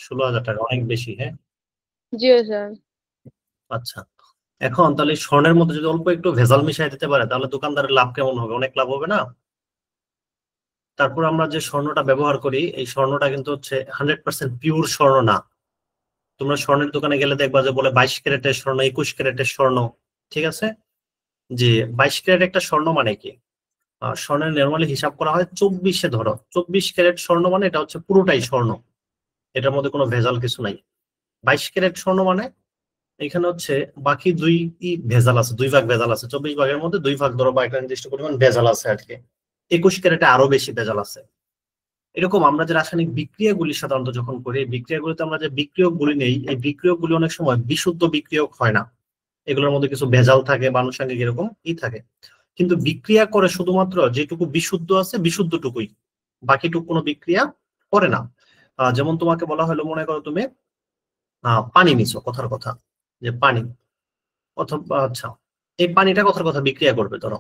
16,000 টাকা অনেক বেশি। হ্যাঁ, জি স্যার। আচ্ছা। এখন তাহলে স্বর্ণের মধ্যে যদি অল্প একটু ভেজাল মিশাই দিতে পারে তাহলে দোকানদারের লাভ কেমন হবে? অনেক লাভ হবে না? তারপর আমরা যে স্বর্ণটা ব্যবহার করি এই স্বর্ণটা কিন্তু হচ্ছে 100% পিওর স্বর্ণ না। তোমরা স্বর্ণের দোকানে গেলে দেখবা যে বলে 22 ক্যারেটের স্বর্ণ, 21 ক্যারেটের স্বর্ণ। ঠিক আছে, যে 22 ক্যারেট একটা স্বর্ণ মানে কি? স্বর্ণের নরমালি হিসাব করা হয় 24-এ। ধরো 24 ক্যারেট স্বর্ণ মানে এটা হচ্ছে পুরোটাই স্বর্ণ, এটার মধ্যে কোনো ভেজাল কিছু নাই। 22 ক্যারেট স্বর্ণ মানে এখানে হচ্ছে বাকি দুই ভেজাল আছে, 2 ভাগ ভেজাল আছে। 24 ভাগের মধ্যে 2 ভাগ ধরো বা একটা নির্দিষ্ট পরিমাণ ভেজাল আছে আর কি। 21 ক্যারেটে আরো বেশি ভেজাল আছে। এরকম আমরা যে রাসায়নিক বিক্রিয়াগুলি সাধারণত যখন করি, এই বিক্রিয়াগুলিতে আমরা যে বিক্রিয়কগুলি নেই, এই বিক্রিয়কগুলি অনেক সময় বিশুদ্ধ বিক্রিয়ক হয় না। এগুলোর মধ্যে কিছু ভেজাল থাকে বা আনুষঙ্গিক এরকম থাকে। কিন্তু বিক্রিয়া করে শুধুমাত্র যেটুকু বিশুদ্ধ আছে বিশুদ্ধটুকুই, বাকিটুকু কোনো বিক্রিয়া করে না। যেমন তোমাকে বলা হলো, মনে করো তুমি পানি নিছো, কথার কথা যে পানি, অথবা আচ্ছা এই পানিটা কথার কথা বিক্রিয়া করবে ধরো।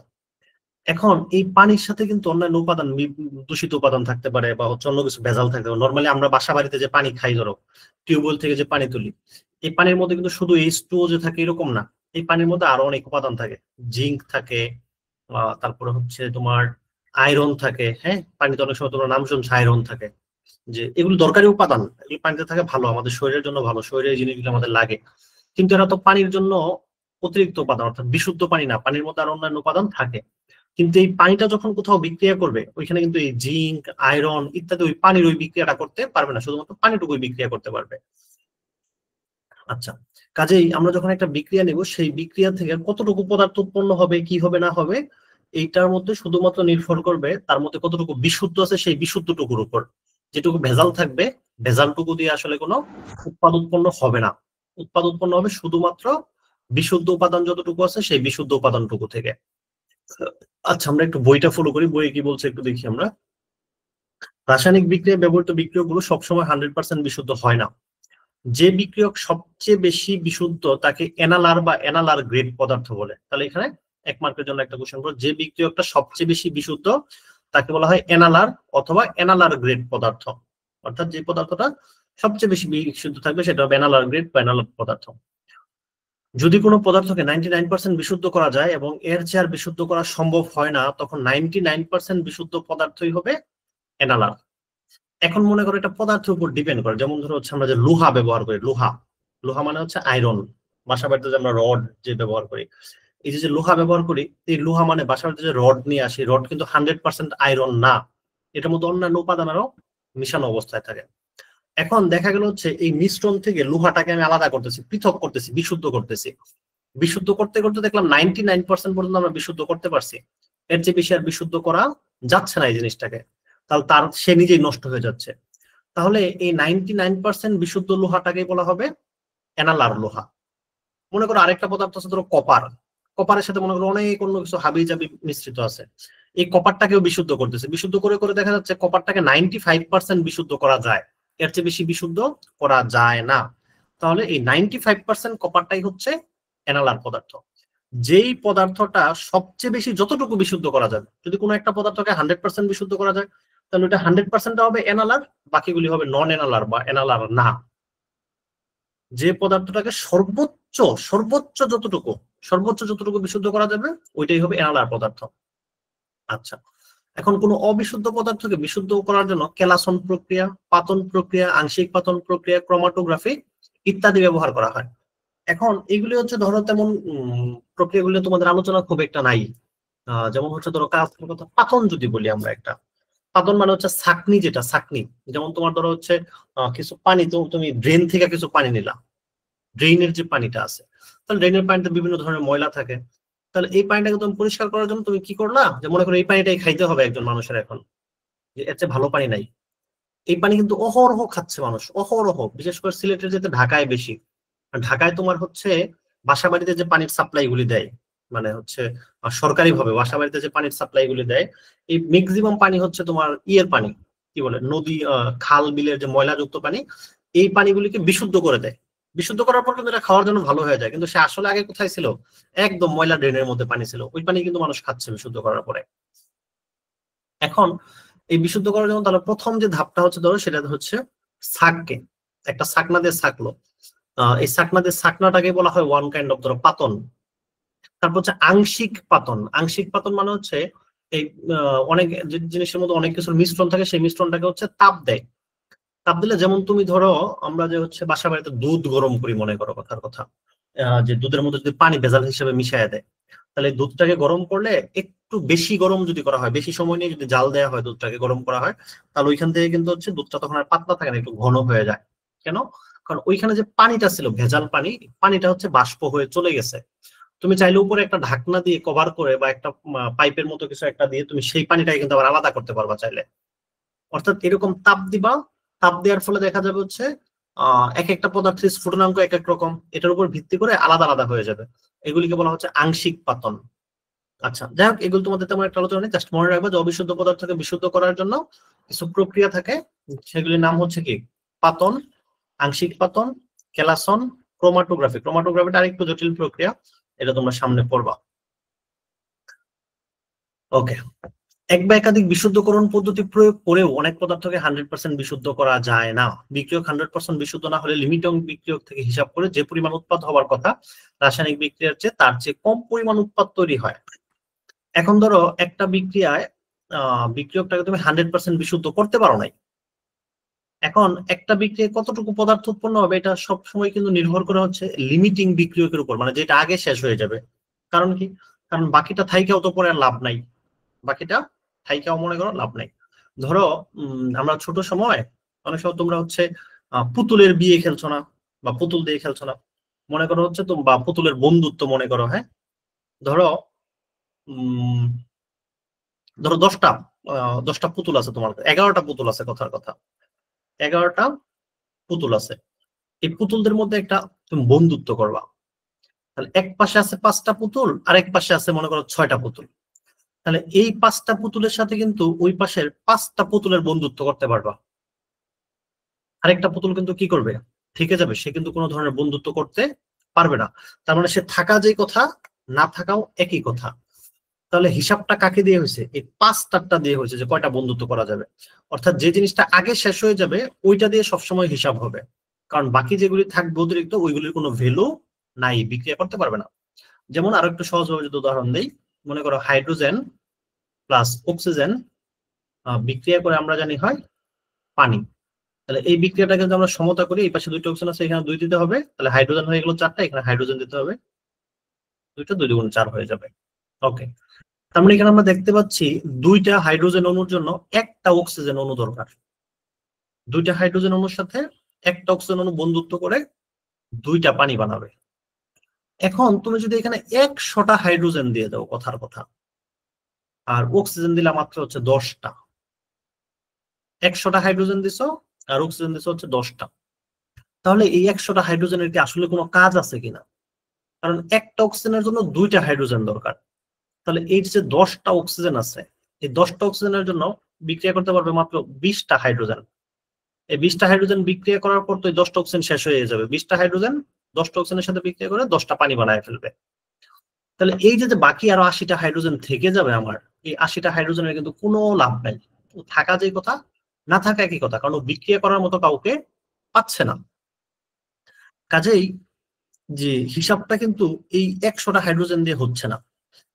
এখন এই পানির সাথে কিন্তু অন্যান্য উপাদান, দূষিত উপাদান থাকতে পারে বা হচ্ছে অন্য কিছু ভেজাল থাকতে পারে। নর্মালি আমরা বাসা বাড়িতে যে পানি খাই, ধরো টিউবওয়েল থেকে যে পানি তুলি, এই পানির মধ্যে কিন্তু শুধু H2O যে থাকে এরকম না। এই পানির মধ্যে আরো অনেক উপাদান থাকে, জিঙ্ক থাকে, তারপরে হচ্ছে তোমার আয়রন থাকে। হ্যাঁ, পানিতে অনেক সময় তোমার নাম শুনছো আয়রন থাকে, যে এগুলো দরকারি উপাদান, এগুলো পানিতে থাকে ভালো, আমাদের শরীরের জন্য ভালো, শরীরের এই জিনিসগুলো আমাদের লাগে। কিন্তু এরা তো পানির জন্য অতিরিক্ত উপাদান, অর্থাৎ বিশুদ্ধ পানি না, পানির মধ্যে আরো অন্যান্য উপাদান থাকে। কিন্তু এই পানিটা যখন কোথাও বিক্রিয়া করবে, ওইখানে কিন্তু এই জিঙ্ক, আয়রন ইত্যাদি ওই পানির ওই বিক্রিয়াটা করতে পারবে না, শুধুমাত্র পানিটুকুই বিক্রিয়া করতে পারবে। আচ্ছা, কাজেই আমরা যখন একটা বিক্রিয়া নেব, সেই বিক্রিয়া থেকে কতটুকু পদার্থ উৎপন্ন হবে, কি হবে না হবে, এইটার মধ্যে শুধুমাত্র নির্ভর করবে তার মধ্যে কতটুকু বিশুদ্ধ আছে সেই বিশুদ্ধটুকুর উপর। যেটুকু ভেজাল থাকবে, ভেজালটুকু দিয়ে আসলে কোনো উৎপাদ উৎপন্ন হবে না। উৎপাদ উৎপন্ন হবে শুধুমাত্র বিশুদ্ধ উপাদান যতটুকু আছে সেই বিশুদ্ধ উপাদানটুকু থেকে। আচ্ছা, আমরা একটু বইটা ফলো করি, বইয়ে কি বলছে একটু দেখি আমরা। রাসায়নিক বিক্রিয়ায় ব্যবহৃত বিক্রিয়কগুলো সবসময় 100% বিশুদ্ধ হয় না। যে বিক্রিয়ক সবচেয়ে বেশি বিশুদ্ধ তাকে এনালার বা এনালার গ্রেড পদার্থ বলে। তাহলে এখানে 1 মার্কের জন্য একটা কোশ্চেন করো, যে বিক্রিয়কটা সবচেয়ে বেশি বিশুদ্ধ তাকে বলা হয় এনালার অথবা এনালার গ্রেড পদার্থ। অর্থাৎ যে পদার্থটা সবচেয়ে বেশি বিশুদ্ধ থাকবে সেটা হবে এনালার গ্রেড বা এনালার পদার্থ। যদি কোনো পদার্থকে 99% বিশুদ্ধ করা যায় এবং এর চেয়ে আর বিশুদ্ধ করা সম্ভব হয় না, তখন 99% বিশুদ্ধ পদার্থই হবে এনালার। এখন মনে করো এটা পদার্থের উপর ডিপেন্ড করে। যেমন ধরো হচ্ছে আমরা যে লোহা ব্যবহার করি, লোহা, লোহা মানে হচ্ছে আয়রন। বাসা বাড়িতে যে আমরা রড যে ব্যবহার করি, এই যে লোহা ব্যবহার করি, এই লোহা মানে বাসা বাড়িতে যে রড নিয়ে আসি, রড কিন্তু 100% আয়রন না, এটার মধ্যে অন্যান্য উপাদান আরো মিশানো অবস্থায় থাকে। এখন দেখা গেল হচ্ছে এই মিশ্রণ থেকে লোহাটাকে আমি আলাদা করতেছি, পৃথক করতেছি, বিশুদ্ধ করতেছি। বিশুদ্ধ করতে করতে দেখলাম 99% পর্যন্ত আমরা বিশুদ্ধ করতে পারছি, এর চেয়ে বেশি আর বিশুদ্ধ করা যাচ্ছে না এই জিনিসটাকে। তাহলে তার সে নিজেই নষ্ট হয়ে যাচ্ছে। তাহলে এই 99% বিশুদ্ধ লোহাটাকে বলা হবে এনালার লোহা। মনে করো আরেকটা পদার্থ আছে ধরো কপার, কপারের সাথে মনে করো অনেক অন্য কিছু হাবি জাবি মিশ্রিত আছে, এই কপারটাকেও বিশুদ্ধ করতেছে। বিশুদ্ধ করে করে দেখা যাচ্ছে কপারটাকে 95% বিশুদ্ধ করা যায়, এর চেয়ে বেশি বিশুদ্ধ করা যায় না। তাহলে এই 95% কপারটাই হচ্ছে এনালার পদার্থ। যেই পদার্থটা সবচেয়ে বেশি যতটুকু বিশুদ্ধ করা যাবে, যদি কোনো একটা পদার্থকে 100% বিশুদ্ধ করা যায় তাহলে ওটা 100% হবে এনালার, বাকিগুলি হবে নন এনালার বা এনালার না। যে পদার্থটাকে সর্বোচ্চ সর্বোচ্চ যতটুকু সর্বোচ্চ যতটুকু বিশুদ্ধ করা যাবে ওইটাই হবে এনালার পদার্থ। আচ্ছা, এখন কোন অবিশুদ্ধ পদার্থকে বিশুদ্ধ করার জন্য কেলাসন প্রক্রিয়া, পাতন প্রক্রিয়া, আংশিক পাতন প্রক্রিয়া, ক্রোমাটোগ্রাফি ইত্যাদি ব্যবহার করা হয়। এখন এগুলি হচ্ছে ধরো তেমন প্রক্রিয়াগুলি তোমাদের আলোচনা খুব একটা নাই। যেমন হচ্ছে ধরো পাতন যদি বলি আমরা, একটা পাতন মানে হচ্ছে ছাঁকনি, যেটা ছাঁকনি। যেমন তোমার ধরো হচ্ছে কিছু পানি, তো তুমি ড্রেন থেকে কিছু পানি নিলা, ড্রেনের যে পানিটা আছে, তাহলে ড্রেনের পানিতে বিভিন্ন ধরনের ময়লা থাকে। তাহলে এই পানিটাকে তুমি পরিষ্কার করার জন্য তুমি কি করলা, যে মনে করো এই পানিটাই খাইতে হবে একজন মানুষের এখন, যে এর চেয়ে ভালো পানি নাই। এই পানি কিন্তু অহরহ খাচ্ছে মানুষ, অহরহ, বিশেষ করে সিলেটের যেতে ঢাকায় বেশি। ঢাকায় তোমার হচ্ছে বাসা বাড়িতে যে পানির সাপ্লাই গুলি দেয়, মানে হচ্ছে সরকারি ভাবে বাসা বাড়িতে যে পানির সাপ্লাই গুলি দেয়, এই ম্যাক্সিমাম পানি হচ্ছে তোমার ইয়ের পানি, কি বলে নদী, খাল বিলের যে ময়লাযুক্ত পানি, এই পানিগুলিকে বিশুদ্ধ করে দেয়। বিশুদ্ধ করার পর কিন্তু এটা খাওয়ার জন্য ভালো হয়ে যায়, কিন্তু সে আসলে আগে কোথায় ছিল, একদম ময়লা ড্রেনের মধ্যে পানি ছিল, ওই পানি কিন্তু মানুষ খাচ্ছে বিশুদ্ধ করার পরে। এখন এই বিশুদ্ধ করার জন্য তাহলে প্রথম যে ধাপটা হচ্ছে ধরো সেটা হচ্ছে ছাঁককে, একটা ছাকনা দিয়ে ছাকলো, এই ছাকনা দিয়ে ছাকনাটাকে বলা হয় ওয়ান কাইন্ড অফ ধরো পাতন। তারপর হচ্ছে আংশিক পাতন। আংশিক পাতন মানে হচ্ছে এই অনেক জিনিসের মধ্যে অনেক কিছুর মিশ্রণ থাকে, সেই মিশ্রণটাকে হচ্ছে তাপ দেয়। তাপ দিলে যেমন তুমি ধরো আমরা যে হচ্ছে বাসা বাড়িতে দুধ গরম করি, মনে করো কথার কথা, যে দুধের মধ্যে যদি পানি ভেজাল হিসেবে মিশিয়ে দেয়, তাহলে দুধটাকে গরম করলে একটু বেশি গরম যদি করা হয়, বেশি সময় নিয়ে যদি জাল দেওয়া হয়, দুধটাকে গরম করা হয়, তাহলে ওইখান থেকে কিন্তু হচ্ছে দুধটা তখন আর পাতলা থাকে না, একটু ঘন হয়ে যায়। কেন? কারণ ওইখানে যে পানিটা ছিল ভেজাল পানি, পানিটা হচ্ছে বাষ্প হয়ে চলে গেছে। তুমি চাইলে উপরে একটা ঢাকনা দিয়ে কভার করে বা একটা পাইপের মতো কিছু একটা দিয়ে তুমি সেই পানিটাকে কিন্তু আবার আলাদা করতে পারবা চাইলে। অর্থাৎ এরকম তাপ দিবা, তাপ দেওয়ার ফলে দেখা যাবে হচ্ছে এক একটা পদার্থের স্ফুটনাঙ্ক এক এক রকম, এটার উপর ভিত্তি করে আলাদা আলাদা হয়ে যাবে। এগুলিকে বলা হচ্ছে আংশিক পাতন। আচ্ছা, যাই হোক, এগুলো তোমাদের তেমন একটা আলোচনা নেই, জাস্ট মনে রাখবে যে অবিশুদ্ধ পদার্থকে বিশুদ্ধ করার জন্য কিছু প্রক্রিয়া থাকে, সেগুলির নাম হচ্ছে কি পাতন, আংশিক পাতন, কেলাসন, ক্রোমাটোগ্রাফি। ক্রোমাটোগ্রাফিটা আরেকটু জটিল প্রক্রিয়া, এটা তোমরা সামনে পড়বা। ওকে, এক বা একাধিক বিশুদ্ধকরণ পদ্ধতি প্রয়োগ করেও অনেক পদার্থকে 100% বিশুদ্ধ করা যায় না। বিক্রিয়ক 100% বিশুদ্ধ না হলে লিমিটং বিক্রিয়ক থেকে হিসাব করে যে পরিমাণ উৎপাদ হওয়ার কথা রাসায়নিক বিক্রিয়ার চেয়ে তার চেয়ে কম পরিমাণ উৎপাদ তৈরি হয়। এখন ধরো একটা বিক্রিয়ায় বিক্রিয়কটাকে তুমি 100% বিশুদ্ধ করতে পারো নাই। এখন একটা বিক্রিয়ায় কতটুকু পদার্থ উৎপন্ন হবে এটা সবসময় কিন্তু নির্ভর করে হচ্ছে লিমিটিং বিক্রিয়কের উপর, মানে যেটা আগে শেষ হয়ে যাবে। কারণ কি? কারণ বাকিটা থাইকেও তো পরে আর লাভ নাই, বাকিটা থাইকেও মনে করো লাভ নাই। ধরো আমরা ছোট সময় অনেক সময় তোমরা হচ্ছে পুতুলের বিয়ে খেলছো না, বা পুতুল দিয়ে খেলছো না, মনে করো হচ্ছে তো, বা পুতুলের বন্ধুত্ব মনে করো, হ্যাঁ, ধরো উম ধরো 10টা পুতুল আছে তোমার, 11টা পুতুল আছে কথার কথা, 11টা পুতুল আছে। এই পুতুলদের মধ্যে একটা তুমি বন্ধুত্ব করবা, তাহলে এক পাশে আছে 5টা পুতুল আর এক পাশে আছে মনে করো 6টা পুতুল। তাহলে এই 5টা পুতুলের সাথে কিন্তু ওই পাশের 5টা পুতুলের বন্ধুত্ব করতে পারবা। আরেকটা পুতুল কিন্তু কি করবে, থেকে যাবে, সে কিন্তু কোনো ধরনের বন্ধুত্ব করতে পারবে না। তার মানে সে থাকা যে কথা, না থাকাও একই কথা। তাহলে হিসাবটা কাকে দিয়ে হয়েছে? এই 5টা দিয়ে হয়েছে, যে কয়টা বন্ধুত্ব করা যাবে। অর্থাৎ যে জিনিসটা আগে শেষ হয়ে যাবে ওইটা দিয়ে সবসময় হিসাব হবে, কারণ বাকি যেগুলি থাকবে অতিরিক্ত ওইগুলির কোনো ভ্যালু নাই, বিক্রিয়া করতে পারবে না। যেমন আরো একটু সহজভাবে যদি উদাহরণ দেই, মনে করো হাইড্রোজেন প্লাস অক্সিজেন বিক্রিয়া করে আমরা জানি হয় পানি। তাহলে এই বিক্রিয়াটাকে যদি আমরা সমতা করি, এই পাশে 2টা অক্সিজেন আছে, এখানে 2 দিতে হবে, তাহলে হাইড্রোজেন হয়ে গেল 4টা, এখানে হাইড্রোজেন দিতে হবে 2টা, 2 গুণ 4 হয়ে যাবে। ওকে, তার মানে এখানে আমরা দেখতে পাচ্ছি 2টা হাইড্রোজেন অণুর জন্য একটা অক্সিজেন অণু দরকার। 2টা হাইড্রোজেন অণুর সাথে একটা অক্সিজেন অণু বন্ধুত্ব করে 2টা পানি বানাবে। এখন তুমি যদি এখানে 100টা হাইড্রোজেন দিয়ে দাও কথার কথা, আর অক্সিজেন দিলা মাত্র হচ্ছে 10টা, 100টা হাইড্রোজেন দিছো আর অক্সিজেন দিছো হচ্ছে 10টা, তাহলে এই 100টা হাইড্রোজেনের কি আসলে কোনো কাজ আছে কিনা? কারণ একটা অক্সিজেনের জন্য 2টা হাইড্রোজেন দরকার। তাহলে এই যে 10টা অক্সিজেন আছে, এই 10টা অক্সিজেনের জন্য বিক্রিয়া করতে পারবে মাত্র 20টা হাইড্রোজেন। এই 20টা হাইড্রোজেন বিক্রিয়া করার পর তো এই 10টা অক্সিজেন শেষ হয়ে যাবে। 20টা হাইড্রোজেন 10টা অক্সিজেনের সাথে বিক্রিয়া করে 10টা পানি বানায় ফেলবে। তাহলে এই যে বাকি আরো 80টা হাইড্রোজেন থেকে যাবে আমার, এই 80টা হাইড্রোজেনের কিন্তু কোনো লাভ নাই। থাকা যে কথা, না থাকা একই কথা, কারণ বিক্রিয়া করার মতো কাউকে পাচ্ছে না। কাজেই যে হিসাবটা কিন্তু এই 100টা হাইড্রোজেন দিয়ে হচ্ছে না,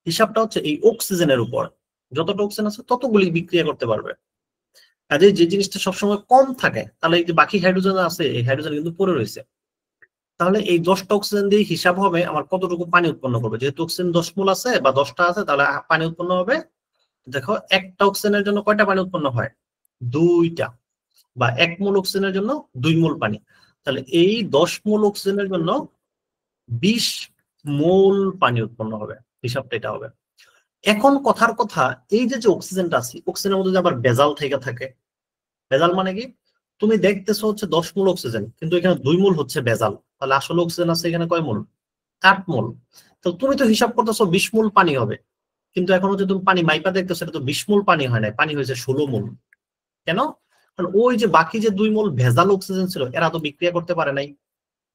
হিসাবটা হচ্ছে এই অক্সিজেনের উপর। যতটা অক্সিজেন আছে ততগুলি বিক্রিয়া করতে পারবে। কাজে যে জিনিসটা সবসময় কম থাকে, তাহলে এই যে বাকি হাইড্রোজেন আছে, এই হাইড্রোজেন কিন্তু পড়ে রয়েছে। তাহলে এই 10টা অক্সিজেন দিয়ে হিসাব হবে আমার কতটুকু পানি উৎপন্ন করবে। যেহেতু অক্সিজেন 10 মোল আছে বা 10টা আছে, তাহলে পানি উৎপন্ন হবে, দেখো একটা অক্সিজেনের জন্য কয়টা পানি উৎপন্ন হয়? 2টা। বা 1 মোল অক্সিজেনের জন্য 2 মোল পানি। তাহলে এই 10 মোল অক্সিজেনের জন্য 20 মোল পানি উৎপন্ন হবে, হিসাবটা এটা হবে। এখন কথার কথা, এই যে যে অক্সিজেনটা আছে, অক্সিজেনের মধ্যে যে আবার বেজাল থেকে থাকে। বেজাল মানে কি? তুমি দেখতেছো হচ্ছে 10 মোল অক্সিজেন, কিন্তু এখানে 2 মোল হচ্ছে বেজাল। তাহলে আসলে অক্সিজেন আছে এখানে কয় মোল? 8 মোল। তো তুমি তো হিসাব করতেছো 20 মোল পানি হবে, কিন্তু এখন হচ্ছে তুমি পানি মাইপা দেখতেছো, এটা তো 20 মোল পানি হয় না, পানি হয়েছে 16 মোল। কেন? কারণ ওই যে বাকি যে 2 মোল ভেজাল অক্সিজেন ছিল, এরা তো বিক্রিয়া করতে পারে নাই।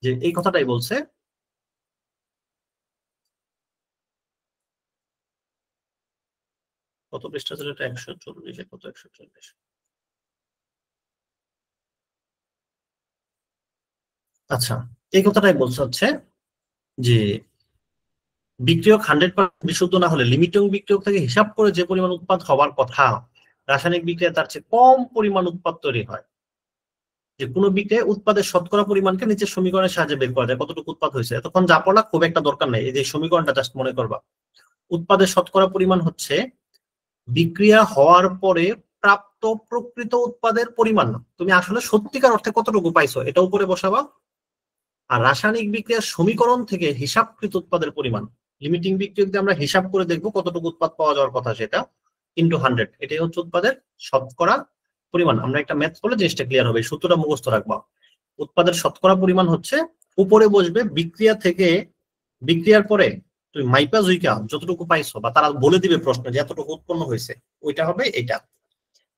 যে এই কথাটাই বলছে। কত পৃষ্ঠা ছিল এটা? 140, কত 140? আচ্ছা, এই কথাটাই বলছে হচ্ছে যে বিক্রিয়ক 100% বিশুদ্ধ না হলে লিমিটিং বিক্রিয়ক থেকে হিসাব করে যে পরিমাণ উৎপাদ হওয়ার কথা রাসায়নিক বিক্রিয়া তার চেয়ে কম পরিমাণ উৎপাদ তৈরি হয়। যে কোনো বিক্রিয়ায় উৎপাদের শতকরা পরিমাণকে নিচের সমীকরণের সাহায্যে বের করা যায় কতটুকু উৎপাদ হয়েছে। এতক্ষণ যা পড়া খুব একটা দরকার নেই, এই যে সমীকরণটা জাস্ট মনে করবা। উৎপাদের শতকরা পরিমাণ হচ্ছে বিক্রিয়া হওয়ার পরে প্রাপ্ত প্রকৃত উৎপাদের পরিমাণ। তুমি আসলে সত্যিকার অর্থে কতটুকু পাইছো এটা উপরে বসাবা, আর রাসায়নিক বিক্রিয়ার সমীকরণ থেকে হিসাবকৃত উৎপাদের পরিমাণ লিমিটিং বিক্রিয়া দিয়ে আমরা হিসাব করে দেখবো কতটুকু উৎপাদ পাওয়া যাওয়ার কথা সেটা ইনটু 100, এটাই হচ্ছে উৎপাদের শতকরা পরিমাণ। আমরা একটা ম্যাথ করলে জিনিসটা ক্লিয়ার হবে, সূত্রটা মুখস্থ রাখবা। উৎপাদের শতকরা পরিমাণ হচ্ছে উপরে বসবে বিক্রিয়া থেকে, বিক্রিয়ার পরে তুমি মাইপা জুইকা যতটুকু পাইছো বা তারা বলে দিবে প্রশ্ন যে এতটুকু উৎপন্ন হয়েছে, ওইটা হবে এটা।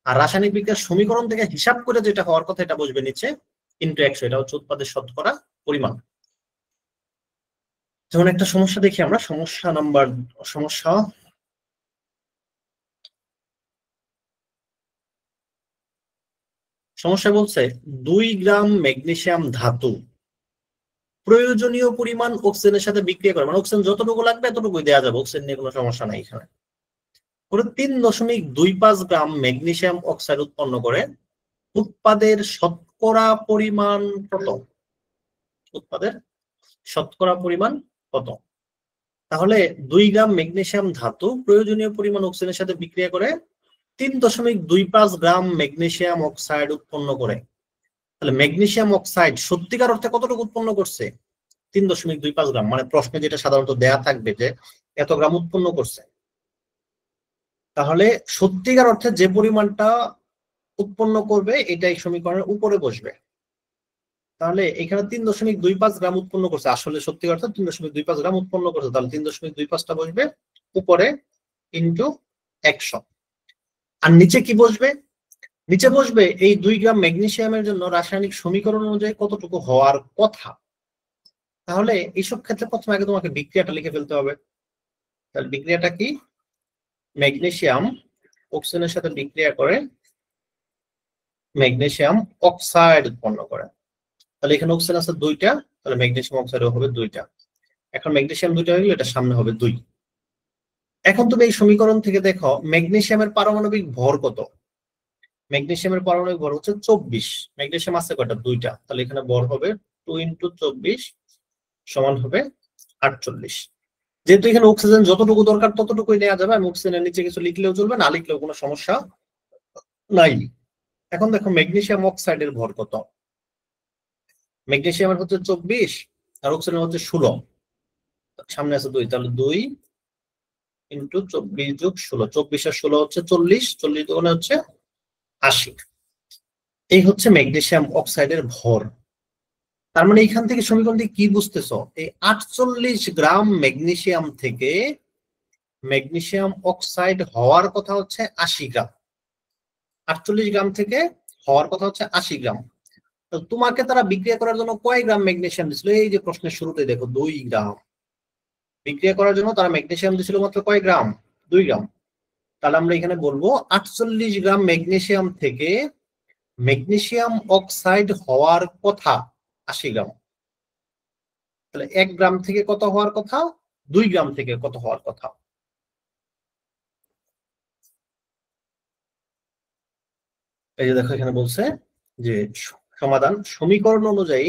আর রাসায়নিক বিক্রিয়ার সমীকরণ থেকে হিসাব করে যেটা হওয়ার কথা এটা বসবে নিচে ইনটু 100, এটা হচ্ছে উৎপাদের শতকরা পরিমাণ। যেমন একটা সমস্যা দেখি আমরা, সমস্যা বলছে 2 গ্রাম ম্যাগনেসিয়াম ধাতু প্রয়োজনীয় পরিমাণ অক্সিজেনের সাথে বিক্রিয়া করে, মানে অক্সিজেন যতটুকু লাগবে এতটুকুই দেওয়া যাবে, অক্সিজেন নিয়ে কোনো সমস্যা নাই এখানে, করে 3.25 গ্রাম ম্যাগনেসিয়াম অক্সাইড উৎপন্ন করে। উৎপাদের শতকরা পরিমাণ কত? উৎপাদের শতকরা পরিমাণ কত? তাহলে 2 গ্রাম ম্যাগনেসিয়াম ধাতু প্রয়োজনীয় পরিমাণ অক্সিজেনের সাথে বিক্রিয়া করে 3.25 গ্রাম ম্যাগনেসিয়াম অক্সাইড উৎপন্ন করে। তাহলে ম্যাগনেসিয়াম অক্সাইড সত্যিকার অর্থে কতটুকু উৎপন্ন করছে? 3.25 গ্রাম, মানে প্রশ্নে যেটা সাধারণত দেয়া থাকবে যে এত গ্রাম উৎপন্ন করছে। তাহলে সত্যিকার অর্থে যে পরিমাণটা উৎপন্ন করবে এটাই সমীকরণের উপরে বসবে। তাহলে এখানে 3.25 গ্রাম উৎপন্ন করছে, আসলে সত্যিকার অর্থে 3.25 গ্রাম উৎপন্ন করছে, তাহলে 3.25টা বসবে উপরে ইন্টু 100। আর নিচে কি বসবে? নিচে বসবে এই 2 গ্রাম ম্যাগনেসিয়ামের জন্য রাসায়নিক সমীকরণ অনুযায়ী কতটুকু হওয়ার কথা। তাহলে এইসব ক্ষেত্রে প্রথমে আগে তোমাকে বিক্রিয়াটা লিখে ফেলতে হবে। তাহলে বিক্রিয়াটা কি? ম্যাগনেসিয়াম অক্সিজেনের সাথে বিক্রিয়া করে ম্যাগনেসিয়াম অক্সাইড উৎপন্ন করে। তাহলে এখানে অক্সিজেন আছে 2টা, তাহলে ম্যাগনেসিয়াম অক্সাইড হবে 2টা। এখন ম্যাগনেসিয়াম 2টা হয়ে গেলে এটা সামনে হবে 2। এখন তুমি এই সমীকরণ থেকে দেখো ম্যাগনেসিয়ামের পারমাণবিক ভর কত। ম্যাগনেসিয়ামের পারমাণবিক ভর হচ্ছে 24। ম্যাগনেসিয়াম আছে কয়টা? 2টা, তাহলে এখানে ভর হবে 2 × 24 সমান হবে 48। যেহেতু এখানে অক্সিজেন যতটুকু দরকার ততটুকুই নেওয়া যাবে, আমি অক্সিজেনের নিচে কিছু লিখলেও চলবে, না লিখলেও কোনো সমস্যা নাই। এখন দেখো ম্যাগনেসিয়াম অক্সাইডের ভর কত। ম্যাগনেসিয়ামের হচ্ছে 24 আর অক্সিজেনের হচ্ছে 16, সামনে আছে 2, তাহলে 2 × 24 + 16, 24 আর 16 হচ্ছে 40, 40 দুগুণে হচ্ছে 80। এই হচ্ছে ম্যাগনেসিয়াম অক্সাইডের ভর। তার মানে এখান থেকে সমীকরণ থেকে কি বুঝতেছো? এই 48 গ্রাম ম্যাগনেসিয়াম থেকে ম্যাগনেসিয়াম অক্সাইড হওয়ার কথা হচ্ছে 80 গ্রাম। 48 গ্রাম থেকে হওয়ার কথা হচ্ছে 80 গ্রাম। তো তোমাকে তারা বিক্রিয়া করার জন্য কয় গ্রাম ম্যাগনেসিয়াম দিছিল? এই যে প্রশ্নের শুরুতে দেখো 2 গ্রাম। বিক্রিয়া করার জন্য তারা ম্যাগনেসিয়াম দিছিল মাত্র কয় গ্রাম? 2 গ্রাম। তাহলে আমরা এখানে বলবো 48 গ্রাম ম্যাগনেসিয়াম থেকে ম্যাগনেসিয়াম অক্সাইড হওয়ার কথা 80 গ্রাম। তাহলে 1 গ্রাম থেকে কত হওয়ার কথা? 2 গ্রাম থেকে কত হওয়ার কথা? এই যে দেখো এখানে বলছে যে সমাধান সমীকরণ অনুযায়ী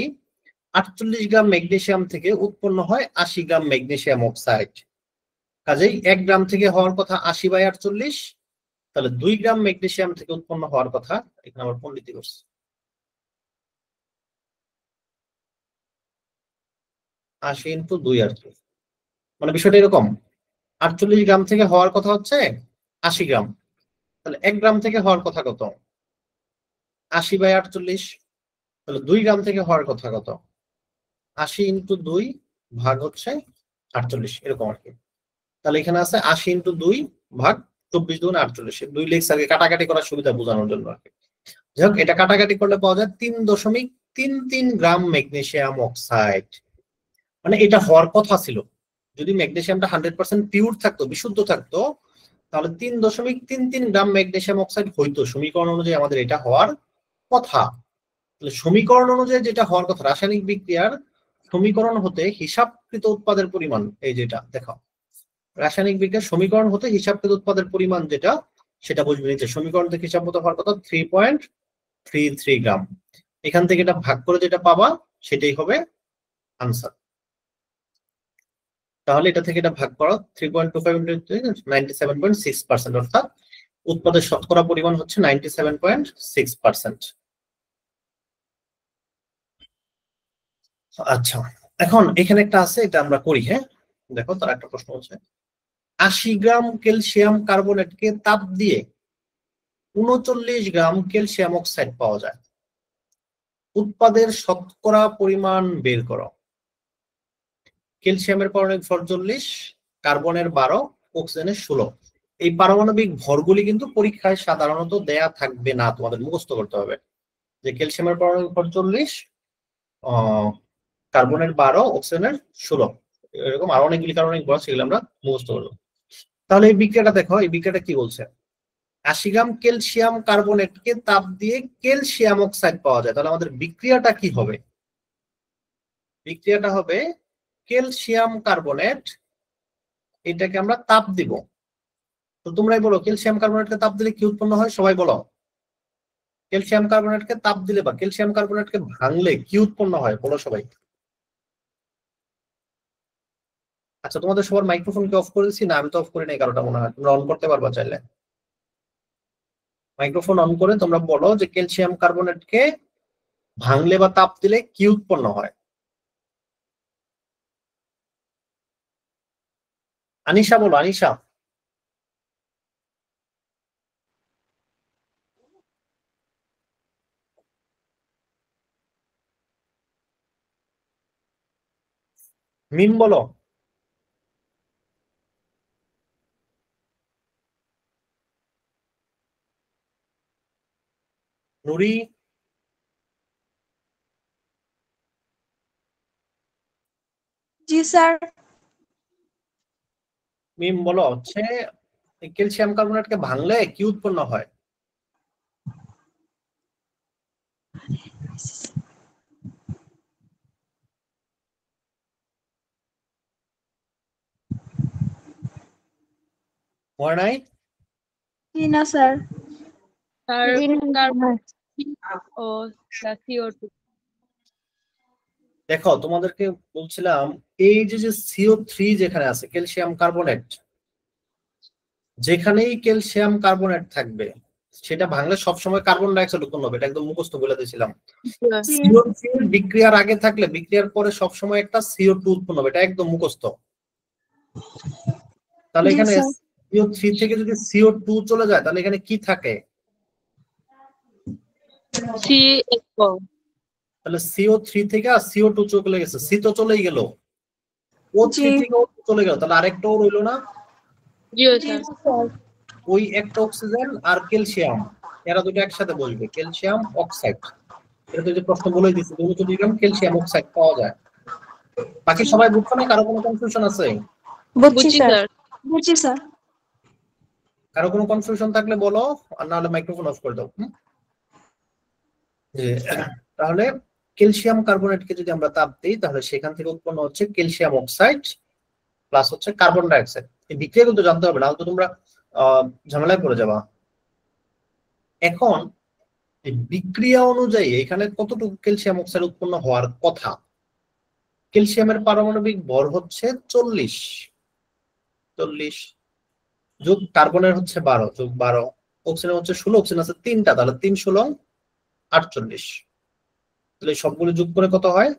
48 গ্রাম ম্যাগনেসিয়াম থেকে উৎপন্ন হয় 80 গ্রাম ম্যাগনেসিয়াম অক্সাইড। কাজেই 1 গ্রাম থেকে হওয়ার কথা 80/48, তাহলে 2 গ্রাম ম্যাগনেসিয়াম থেকে উৎপন্ন হওয়ার কথা, এখানে আমার পণ্ডিতি করছে 80 × 2 আর কি, মানে বিষয়টা এরকম 48 গ্রাম থেকে হওয়ার কথা হচ্ছে 80 গ্রাম, তাহলে 1 গ্রাম থেকে হওয়ার কথা কত? 80/48, তাহলে 2 গ্রাম থেকে হওয়ার কথা কত? 80 × 2 ভাগ হচ্ছে 48, এরকম আর কি। তাহলে এখানে আছে 80 × 2 ভাগ 24 × 48, 2 লেখস আগে কাটাকাটি করার সুবিধা বোঝানোর জন্য আর কি। যাই হোক, এটা কাটাকাটি করলে পাওয়া যায় 3.33 গ্রাম ম্যাগনেসিয়াম অক্সাইড। মানে এটা হওয়ার কথা ছিল, যদি ম্যাগনেসিয়ামটা 100% পিওর থাকতো, বিশুদ্ধ থাকতো, তাহলে 3.33 গ্রাম ম্যাগনেসিয়াম অক্সাইড হইতো। সমীকরণ অনুযায়ী আমাদের এটা হওয়ার কথা। সমীকরণ অনুযায়ী যেটা হওয়ার কথা, রাসায়নিক বিক্রিয়ার সমীকরণ হতে হিসাবকৃত উৎপাদের পরিমাণ, এই যেটা দেখো, রাসায়নিক বিক্রিয়ার সমীকরণ হতে হিসাবকৃত উৎপাদের পরিমাণ যেটা, সেটা বুঝবে নিচে। সমীকরণ থেকে হিসাব মতো হওয়ার কথা 3.33 গ্রাম। এখান থেকে এটা ভাগ করে যেটা পাবা সেটাই হবে আনসার। তাহলে এটা থেকে এটা ভাগ করো 3.25 97.6%, অর্থাৎ উৎপাদের শতকরা পরিমাণ হচ্ছে 97.6%। আচ্ছা, এখন এখানে একটা আছে, এটা আমরা করি। হ্যাঁ দেখো, তার একটা প্রশ্ন হচ্ছে 80 গ্রাম ক্যালসিয়াম কার্বনেটকে তাপ দিয়ে 39 গ্রাম ক্যালসিয়াম অক্সাইড পাওয়া যায়, উৎপাদের শতকরা পরিমাণ বের করো। ক্যালসিয়ামের পারমাণবিক ভর 40, কার্বনের 12, অক্সিজেনের 16। এই পারমাণবিক ভরগুলি কিন্তু পরীক্ষায় সাধারণত দেয়া থাকবে না, তোমাদের মুখস্থ করতে হবে। যে ক্যালসিয়ামের পারমাণবিক ভর 40, কার্বনের 12, অক্সিজেনের 16, এরকম আরো অনেকগুলি পারমাণবিক ভর, সেগুলো আমরা মুখস্থ করবো। তাহলে এই বিক্রিয়াটা দেখো, এই বিক্রিয়াটা কি বলছে, 80 গ্রাম ক্যালসিয়াম কার্বনেটকে তাপ দিয়ে ক্যালসিয়াম অক্সাইড পাওয়া যায়। তাহলে আমাদের বিক্রিয়াটা কি হবে? বিক্রিয়াটা হবে ক্যালসিয়াম কার্বনেট, এটাকে আমরা তাপ দিব। তো তোমরাই বলো, ক্যালসিয়াম কার্বনেটকে তাপ দিলে কি উৎপন্ন হয়? সবাই বলো, ক্যালসিয়াম কার্বনেটকে তাপ দিলে বা ক্যালসিয়াম কার্বনেটকে ভাঙলে কি উৎপন্ন হয়? বলো সবাই। আচ্ছা, তোমাদের সবার মাইক্রোফোন কি অফ করেছি? না, আমি তো অফ করি নাই কারোটা, মনে হয় তোমরা অন করতে পারবা চাইলে। মাইক্রোফোন অন করে তোমরা বলো যে ক্যালসিয়াম কার্বনেটকে ভাঙলে বা তাপ দিলে কি উৎপন্ন হয়? আনিশা বলো, আনিশা। মিম বলো। নুরি। জি স্যার। মিম বলো, হচ্ছে ক্যালসিয়াম কার্বনেটকে ভাঙলে কি উৎপন্ন হয়? মনে নাই? জি না স্যার। স্যার জি না কার্বন ও CO2। দেখো, তোমাদেরকে বলছিলাম এই যে CO3 যেখানে আছে, ক্যালসিয়াম কার্বনেট, যেখানেই ক্যালসিয়াম কার্বনেট থাকবে সেটা ভাঙলে সবসময় কার্বন ডাইঅক্সাইড উৎপন্ন হবে, এটা একদম মুখস্থ বলে দিয়েছিলাম। CO3 বিক্রিয়ার আগে থাকলে বিক্রিয়ার পরে সবসময় একটা CO2 উৎপন্ন হবে, এটা একদম মুখস্থ। তাহলে জি এখানে স্যার। CO3 থেকে যদি CO2 চলে যায় তাহলে এখানে কি থাকে? CH4। তাহলে CO3 থেকে আর CO2 চলে গেছে, সি তো চলেই গেল, O3 জি থেকে O2 চলে গেল, তাহলে আরেকটাও রইলো না? জি জি স্যার। স্যার। ওই একটা অক্সিজেন আর ক্যালসিয়াম, এরা দুটো একসাথে বসবে, ক্যালসিয়াম অক্সাইড। এটা তো যে প্রশ্ন বলেই দিচ্ছে, 39 গ্রাম ক্যালসিয়াম অক্সাইড পাওয়া যায়। বাকি সবাই বুঝছো না? কারো কোনো কনফিউশন আছে? বুঝছি বুঝছি স্যার। স্যার। বুঝছি স্যার। কারো কোনো কনফিউশন থাকলে বলো, আর নাহলে মাইক্রোফোন অফ করে দাও। তাহলে ক্যালসিয়াম কার্বনেটকে যদি আমরা তাপ দিই তাহলে সেখান থেকে উৎপন্ন হচ্ছে ক্যালসিয়াম অক্সাইড প্লাস হচ্ছে কার্বন ডাইঅক্সাইড। এই বিক্রিয়া কিন্তু জানতে হবে, নাহলে তো তোমরা ঝামেলায় পড়ে যাবা। এখন এই বিক্রিয়া অনুযায়ী এখানে কতটুকু ক্যালসিয়াম অক্সাইড উৎপন্ন হওয়ার কথা? ক্যালসিয়ামের পারমাণবিক ভর হচ্ছে 40, যোগ কার্বনের হচ্ছে 12, যোগ 12, অক্সিজেন হচ্ছে 16, অক্সিজেন আছে 3টা, তাহলে 3 16 48। তাহলে সবগুলো যোগ করে কত হয়?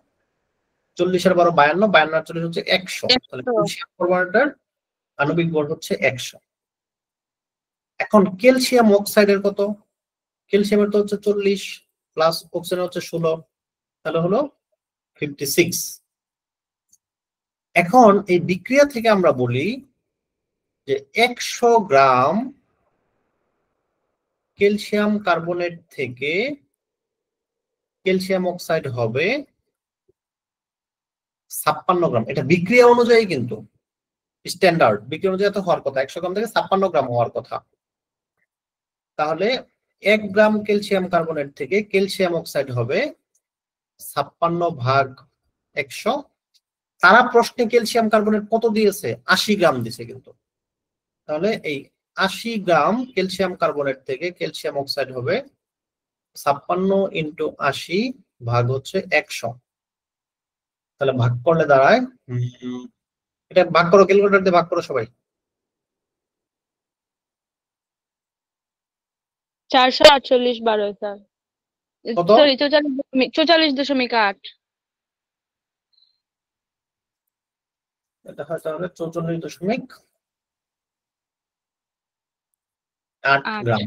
40 আর 12 52, 52 আর 40 হচ্ছে 100। তাহলে ক্যালসিয়াম কার্বনেটের আণবিক ভর হচ্ছে 100। এখন ক্যালসিয়াম অক্সাইডের কত? ক্যালসিয়ামের তো হচ্ছে 40 প্লাস অক্সিজেন হচ্ছে 16, তাহলে হলো 56। এখন এই বিক্রিয়া থেকে আমরা বলি যে 100 গ্রাম ক্যালসিয়াম কার্বনেট থেকে ক্যালসিয়াম অক্সাইড হবে 56 গ্রাম। এটা বিক্রিয়া অনুযায়ী, কিন্তু স্ট্যান্ডার্ড বিক্রিয়া অনুযায়ী তো হওয়ার কথা 100 গ্রাম থেকে 56 গ্রাম হওয়ার কথা। তাহলে 1 গ্রাম ক্যালসিয়াম কার্বনেট থেকে ক্যালসিয়াম অক্সাইড হবে 56/100। তারা প্রশ্নে ক্যালসিয়াম কার্বনেট কত দিয়েছে? 80 গ্রাম দিয়েছে কিন্তু। তাহলে এই 80 গ্রাম ক্যালসিয়াম কার্বনেট থেকে ক্যালসিয়াম অক্সাইড হবে 56 × 80 ভাগ হচ্ছে 100। তাহলে ভাগ করলে দাঁড়ায়, এটা ভাগ করো, ক্যালকুলেটর দিয়ে ভাগ করো সবাই। 448/12 স্যার। কত? সরি 44.8। এটা হয় তাহলে 44.8 গ্রাম।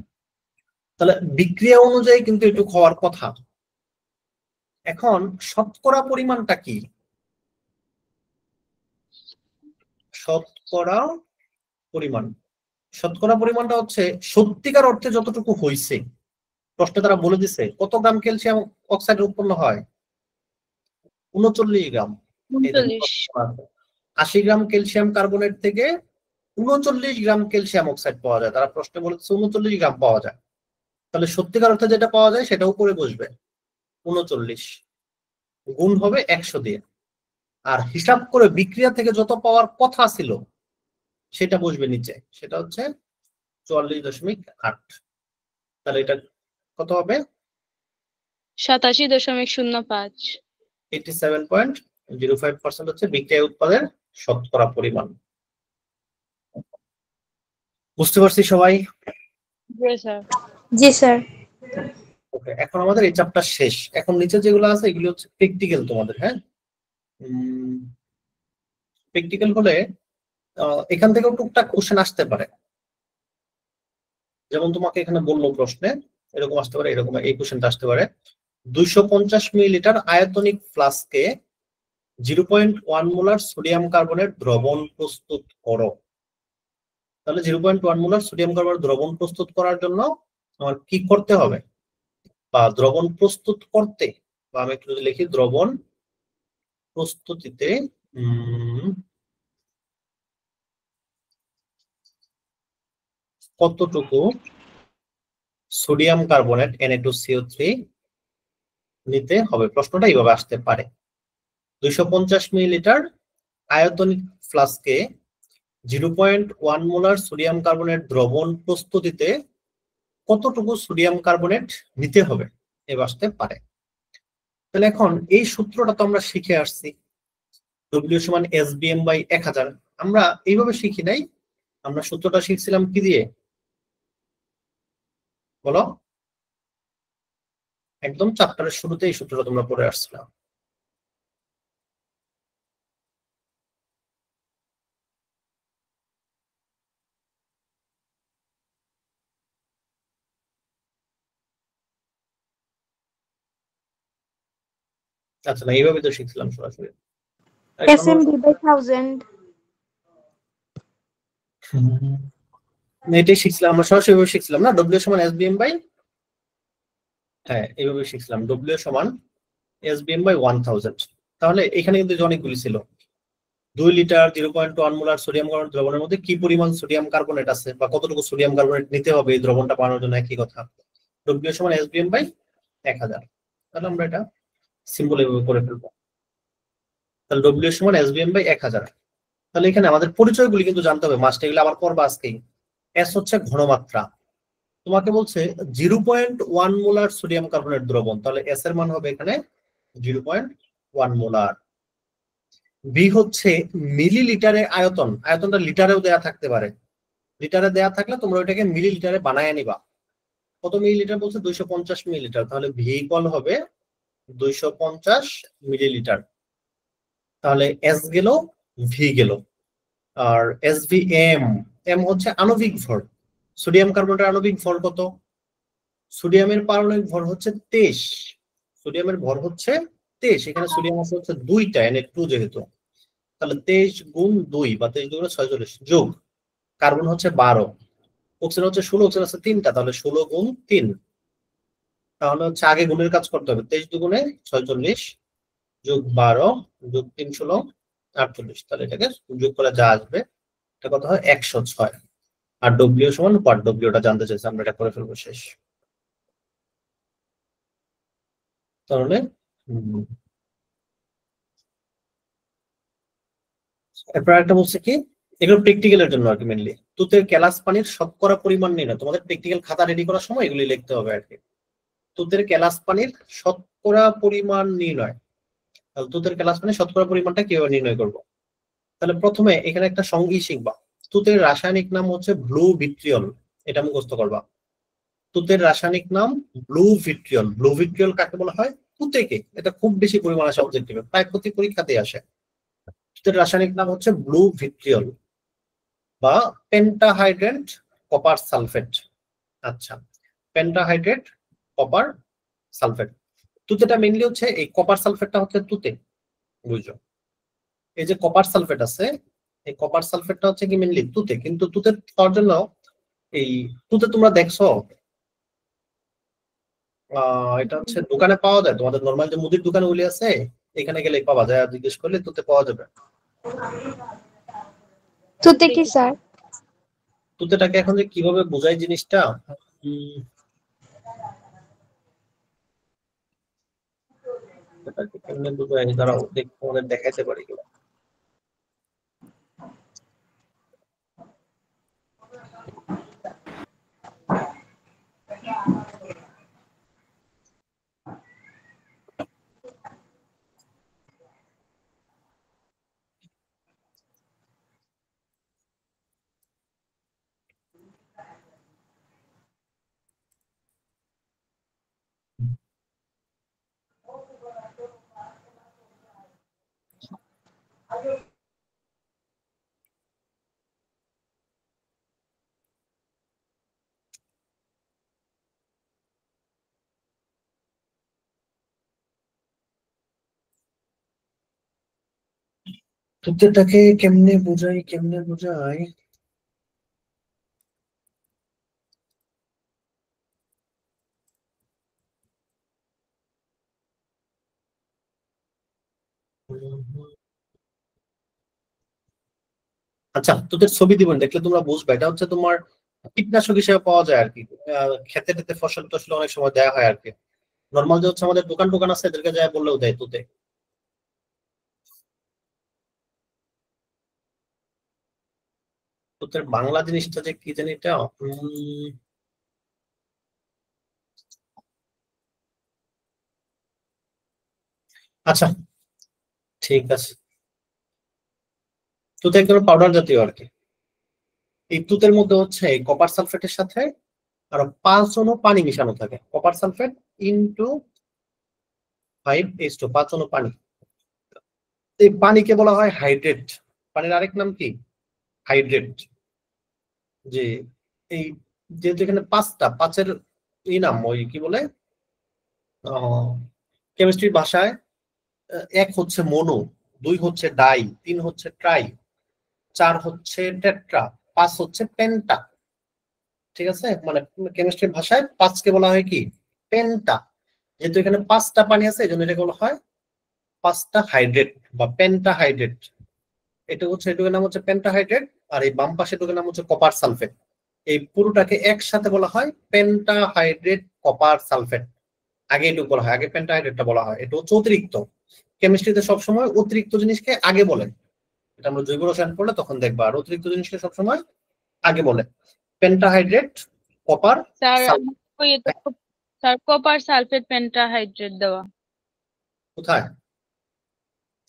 তাহলে বিক্রিয়া অনুযায়ী কিন্তু একটু হওয়ার কথা। এখন শতকরা পরিমাণটা কি? শতকরা পরিমাণটা হচ্ছে সত্যিকার অর্থে যতটুকু হয়েছে। প্রশ্নে তারা বলে দিছে কত গ্রাম ক্যালসিয়াম অক্সাইড উৎপন্ন হয়? 39 গ্রাম। 80 গ্রাম ক্যালসিয়াম কার্বনেট থেকে 39 গ্রাম ক্যালসিয়াম অক্সাইড পাওয়া যায়। তারা প্রশ্নে বলেছে 39 গ্রাম পাওয়া যায়। তাহলে সত্যিকার অর্থে যেটা পাওয়া যায় সেটা উপরে বসবে 39, গুণ হবে 100 দিয়ে। আর হিসাব করে বিক্রিয়া থেকে যত পাওয়ার কথা ছিল সেটা বসবে নিচে, সেটা হচ্ছে 44.8। তাহলে এটা কত হবে? 87.05। 87.05% হচ্ছে বিক্রিয়া উৎপাদের শতকরা পরিমাণ। বুঝতে পারছি সবাই? জি স্যার। ওকে, এখন আমাদের এই চ্যাপ্টার শেষ। এখন নিচে যেগুলো আছে এগুলো হচ্ছে প্র্যাকটিক্যাল তোমাদের। হ্যাঁ, প্র্যাকটিক্যাল হলে এখান থেকেও টুকটাক কোশ্চেন আসতে পারে। যেমন তোমাকে এখানে বললো প্রশ্নে এরকম আসতে পারে, এরকম এই কোশ্চেনটা আসতে পারে। 250 মিলিলিটার আয়তনিক ফ্লাস্কে 0.1 মোলার সোডিয়াম কার্বনেট দ্রবণ প্রস্তুত করো। তাহলে 0.1 মোলার সোডিয়াম কার্বনেট দ্রবণ প্রস্তুত করার জন্য আমার কি করতে হবে, বা দ্রবণ প্রস্তুত করতে, বা আমি একটু যদি লিখি দ্রবণ প্রস্তুতিতে কতটুকু সোডিয়াম কার্বনেট Na2CO3 নিতে হবে। প্রশ্নটা এইভাবে আসতে পারে। 250 মিলিলিটার আয়তনিক ফ্লাস্কে 0.1 মোলার সোডিয়াম কার্বনেট দ্রবণ প্রস্তুতিতে কতটুকু সোডিয়াম কার্বনেট নিতে হবে, এবার আসতে পারে। তাহলে এখন এই সূত্রটা তো আমরা শিখে আসছি, W = SBM/1000। আমরা এইভাবে শিখি নাই, আমরা সূত্রটা শিখছিলাম কি দিয়ে বলো? একদম চ্যাপ্টারের শুরুতে এই সূত্রটা তোমরা পড়ে আসছিলাম। আচ্ছা, না এইভাবে তো শিখছিলাম সরাসরি। SMB/1000। এটাই শিখছিলাম আমরা, সরাসরি এইভাবে শিখছিলাম না? W = SBM/, হ্যাঁ এইভাবে শিখছিলাম, W = SBM/1000। তাহলে এখানে কিন্তু অনেকগুলি ছিল। 2 লিটার 0.1 মোলার সোডিয়াম কার্বনেট দ্রবণের মধ্যে কি পরিমাণ সোডিয়াম কার্বনেট আছে, বা কতটুকু সোডিয়াম কার্বনেট নিতে হবে এই দ্রবণটা বানানোর জন্য, একই কথা। W = SBM/1000। তাহলে আমরা এটা সিম্বল এভাবে করে ফেলবো। তাহলে W = SBM/1000। তাহলে এখানে আমাদের পরিচয়গুলি কিন্তু জানতে হবে, মাস্ট। এগুলো আবার করবা আজকেই। S হচ্ছে ঘনমাত্রা। তোমাকে বলছে 0.1 মোলার সোডিয়াম কার্বনেট দ্রবণ, তাহলে S এর মান হবে এখানে 0.1 মোলার। বি হচ্ছে মিলিলিটারে আয়তন, আয়তনটা লিটারেও দেয়া থাকতে পারে। লিটারে দেয়া থাকলে তোমরা ওইটাকে মিলিলিটারে বানায় নিবা। কত মিলিলিটার বলছে? 250 মিলিলিটার। তাহলে ভি ইকুয়াল হবে 250 মিলিলিটার। তাহলে এস গেল, ভি গেল। আর SVM, এম হচ্ছে আণবিক ভর। সোডিয়াম কার্বনেটের আণবিক ভর কত? সোডিয়ামের পারমাণবিক ভর হচ্ছে 23। সোডিয়ামের ভর হচ্ছে 23। এখানে সোডিয়াম আছে হচ্ছে 2টা, Na2 যেহেতু। তাহলে 23 গুণ 2 বা 23 গুণ 46 যোগ কার্বন হচ্ছে 12, অক্সিজেন হচ্ছে 16, অক্সিজেন আছে 3টা, তাহলে 16 গুণ 3। তাহলে হচ্ছে আগে গুণের কাজ করতে হবে। 23 দুগুণে 46 যোগ 12 যোগ 3 16 48। তাহলে এটাকে যোগ করে যা আসবে এটা কত হয়? 106। আর W = পার্ট W, ওটা জানতে চাইছে, আমরা এটা করে ফেলবো শেষ। তাহলে এরপর একটা বলছে কি, এগুলো প্র্যাকটিক্যালের জন্য আর কি মেনলি। তুতের কেলাস পানির শতকরা পরিমাণ নিয়ে না, তোমাদের প্র্যাকটিক্যাল খাতা রেডি করার সময় এগুলি লিখতে হবে আর কি। তুতের কেলাস পানির শতকরা পরিমাণ নির্ণয়। তাহলে তুতের কেলাস পানির শতকরা পরিমাণটা কিভাবে নির্ণয় করব? তাহলে প্রথমে এখানে একটা সঙ্গী শিখবা। তুতের রাসায়নিক নাম হচ্ছে ব্লু ভিট্রিয়ল, এটা মুখস্থ করবা। তুতের রাসায়নিক নাম ব্লু ভিট্রিয়ল। ব্লু ভিট্রিয়ল কাকে বলা হয়? তুতেকে। এটা খুব বেশি পরিমাণ আসে অবজেক্টিভে, প্রায় প্রতি পরীক্ষাতে আসে। তুতের রাসায়নিক নাম হচ্ছে ব্লু ভিট্রিয়ল বা পেন্টাহাইড্রেট কপার সালফেট। আচ্ছা, পেন্টাহাইড্রেট কপার সালফেট। তুতেটা মেইনলি হচ্ছে এই কপার সালফেটটা হচ্ছে তুতে, বুঝছো? এই যে কপার সালফেট আছে, এই কপার সালফেটটা হচ্ছে কি মেইনলি তুতে। কিন্তু তুতে পাওয়ার জন্য এই তুতে তোমরা দেখছো এটা হচ্ছে দোকানে পাওয়া যায়, তোমাদের নরমাল যে মুদির দোকানে গুলি আছে এখানে গেলে পাওয়া যায়, আর জিজ্ঞেস করলে তুতে পাওয়া যাবে। তুতে কি স্যার? তুতেটাকে এখন যে কিভাবে বোঝাই জিনিসটা, কেমনে বোঝাই দাঁড়াও তোমাদের দেখাইতে পারি। তুতেটাকে কেমনে বোঝাই, কেমনে বোঝাই? আচ্ছা, তোদের ছবি দিবেন, দেখলে তোমরা বুঝবে। এটা হচ্ছে তোমার কীটনাশক হিসেবে পাওয়া যায় আর কি, খেতে টেতে ফসল টসল অনেক সময় দেওয়া হয় আর কি। নর্মাল যে হচ্ছে আমাদের দোকান টোকান আছে এদেরকে যায় বললেও দেয় তুতে। তুতের বাংলা জিনিসটা যে কি জানি, এটা আচ্ছা ঠিক আছে, তুতে এক ধরনের পাউডার জাতীয় আর কি। এই তুতের মধ্যে হচ্ছে এই কপার সালফেটের সাথে আরো 5 অণু পানি মিশানো থাকে। কপার সালফেট ইনটু 5H2, 5 অণু পানি। এই পানিকে বলা হয় হাইড্রেট। পানির আরেক নাম কি? হাইড্রেট। যে এই যেহেতু এখানে 5এর এই নাম ওই কি বলে কেমিস্ট্রির ভাষায়, 1 হচ্ছে মোনো, 2 হচ্ছে ডাই, 3 হচ্ছে ট্রাই, 4 হচ্ছে টেট্রা, 5 হচ্ছে পেন্টা। ঠিক আছে, মানে কেমিস্ট্রির ভাষায় 5 কে বলা হয় কি? পেন্টা। যেহেতু এখানে 5টা পানি আছে এই জন্য এটাকে বলা হয় 5টা হাইড্রেট বা পেন্টা হাইড্রেট। এটা হচ্ছে, এটুকুর নাম হচ্ছে পেন্টা হাইড্রেট, আর এই বাম পাশে এটুকুর নাম হচ্ছে কপার সালফেট। এই পুরোটাকে একসাথে বলা হয় পেন্টা হাইড্রেট কপার সালফেট। আগে এটুকু বলা হয়, আগে পেন্টা হাইড্রেটটা বলা হয়। এটা হচ্ছে অতিরিক্ত। কেমিস্ট্রিতে সবসময় অতিরিক্ত জিনিসকে আগে বলে, এটা আমরা জৈব রসায়ন পড়লে তখন দেখবা। আর অতিরিক্ত জিনিসকে সবসময় আগে বলে penta hydrate copper sir sulphate. বইয়ে তো স্যার কপার সালফেট পেন্টাহাইড্রেট দেওয়া কোথায়?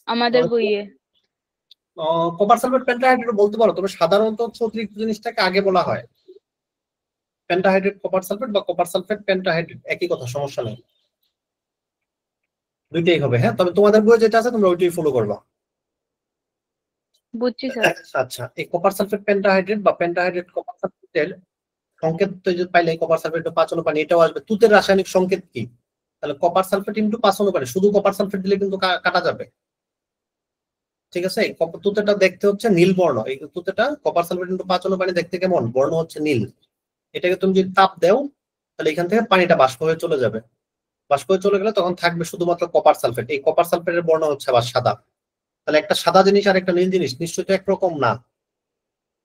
আমাদের বইয়ে। কপার সালফেট পেন্টাহাইড্রেট বলতে পারো, তবে সাধারণত হচ্ছে অতিরিক্ত জিনিসটাকে আগে বলা হয়। পেন্টাহাইড্রেট কপার সালফেট বা কপার সালফেট পেন্টাহাইড্রেট একই কথা, সমস্যা নেই, দুইটাই হবে। হ্যাঁ, তবে তোমাদের বইয়ে যেটা আছে তোমরা ওইটাই ফলো করবা। বুঝছি স্যার। আচ্ছা, এই কপার সালফেট পেন্টাহাইড্রেট বা পেন্টাহাইড্রেট কপার সালফেটের সংকেত পাইলে কপার সালফেট 5 অণু পানি, এটাও আসবে। তুতের রাসায়নিক সংকেত কি? তাহলে কপার সালফেট ইনটু 5 অণু পানি। শুধু কপার সালফেট দিলে কিন্তু কাটা যাবে। ঠিক আছে, এই তুতেটা দেখতে হচ্ছে নীল বর্ণ। এই তুতেটা কপার সালফেট ইনটু 5 অণু পানি দেখতে কেমন? বর্ণ হচ্ছে নীল। এটাকে তুমি যদি তাপ দাও তাহলে এখান থেকে পানিটা বাষ্প হয়ে চলে যাবে। বাষ্প হয়ে চলে গেলে তখন থাকবে শুধুমাত্র কপার সালফেট। এই কপার সালফেটের বর্ণ হচ্ছে আবার সাদা। তাহলে একটা সাদা জিনিস আর একটা নীল জিনিস নিশ্চয়ই তো একরকম না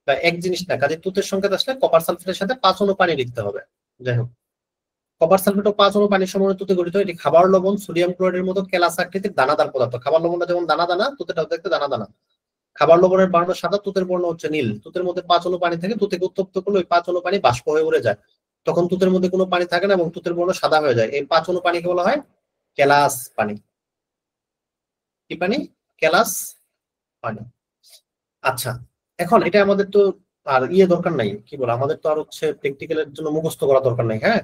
বা এক জিনিস না। কাজে তুতের সংকেত আসলে কপার সালফেটের সাথে 5 অণু পানি লিখতে হবে। যাই হোক, কপার সালফেটও 5 অণু পানির সমন্বয়ে তুতে গঠিত। এটি খাবার লবণ সোডিয়াম ক্লোরাইডের মতো কেলাস আকৃতির দানাদার পদার্থ। খাবার লবণটা যেমন দানা দানা, তুতেটাও দেখতে দানা দানা। খাবার লবণের বর্ণ সাদা, তুতের বর্ণ হচ্ছে নীল। তুতের মধ্যে 5 অণু পানি থাকে, তুতেকে উত্তপ্ত করলে ওই 5 অণু পানি বাষ্প হয়ে উড়ে যায়, তখন তুতের মধ্যে কোনো পানি থাকে না এবং তুতের বর্ণ সাদা হয়ে যায়। এই 5 অণু পানিকে বলা হয় কেলাস পানি। কি পানি? কেলাস পানি। আচ্ছা, এখন এটা আমাদের তো আর দরকার নাই, কি বলে, আমাদের তো আর হচ্ছে প্র্যাকটিক্যালের জন্য মুখস্থ করা দরকার নাই। হ্যাঁ,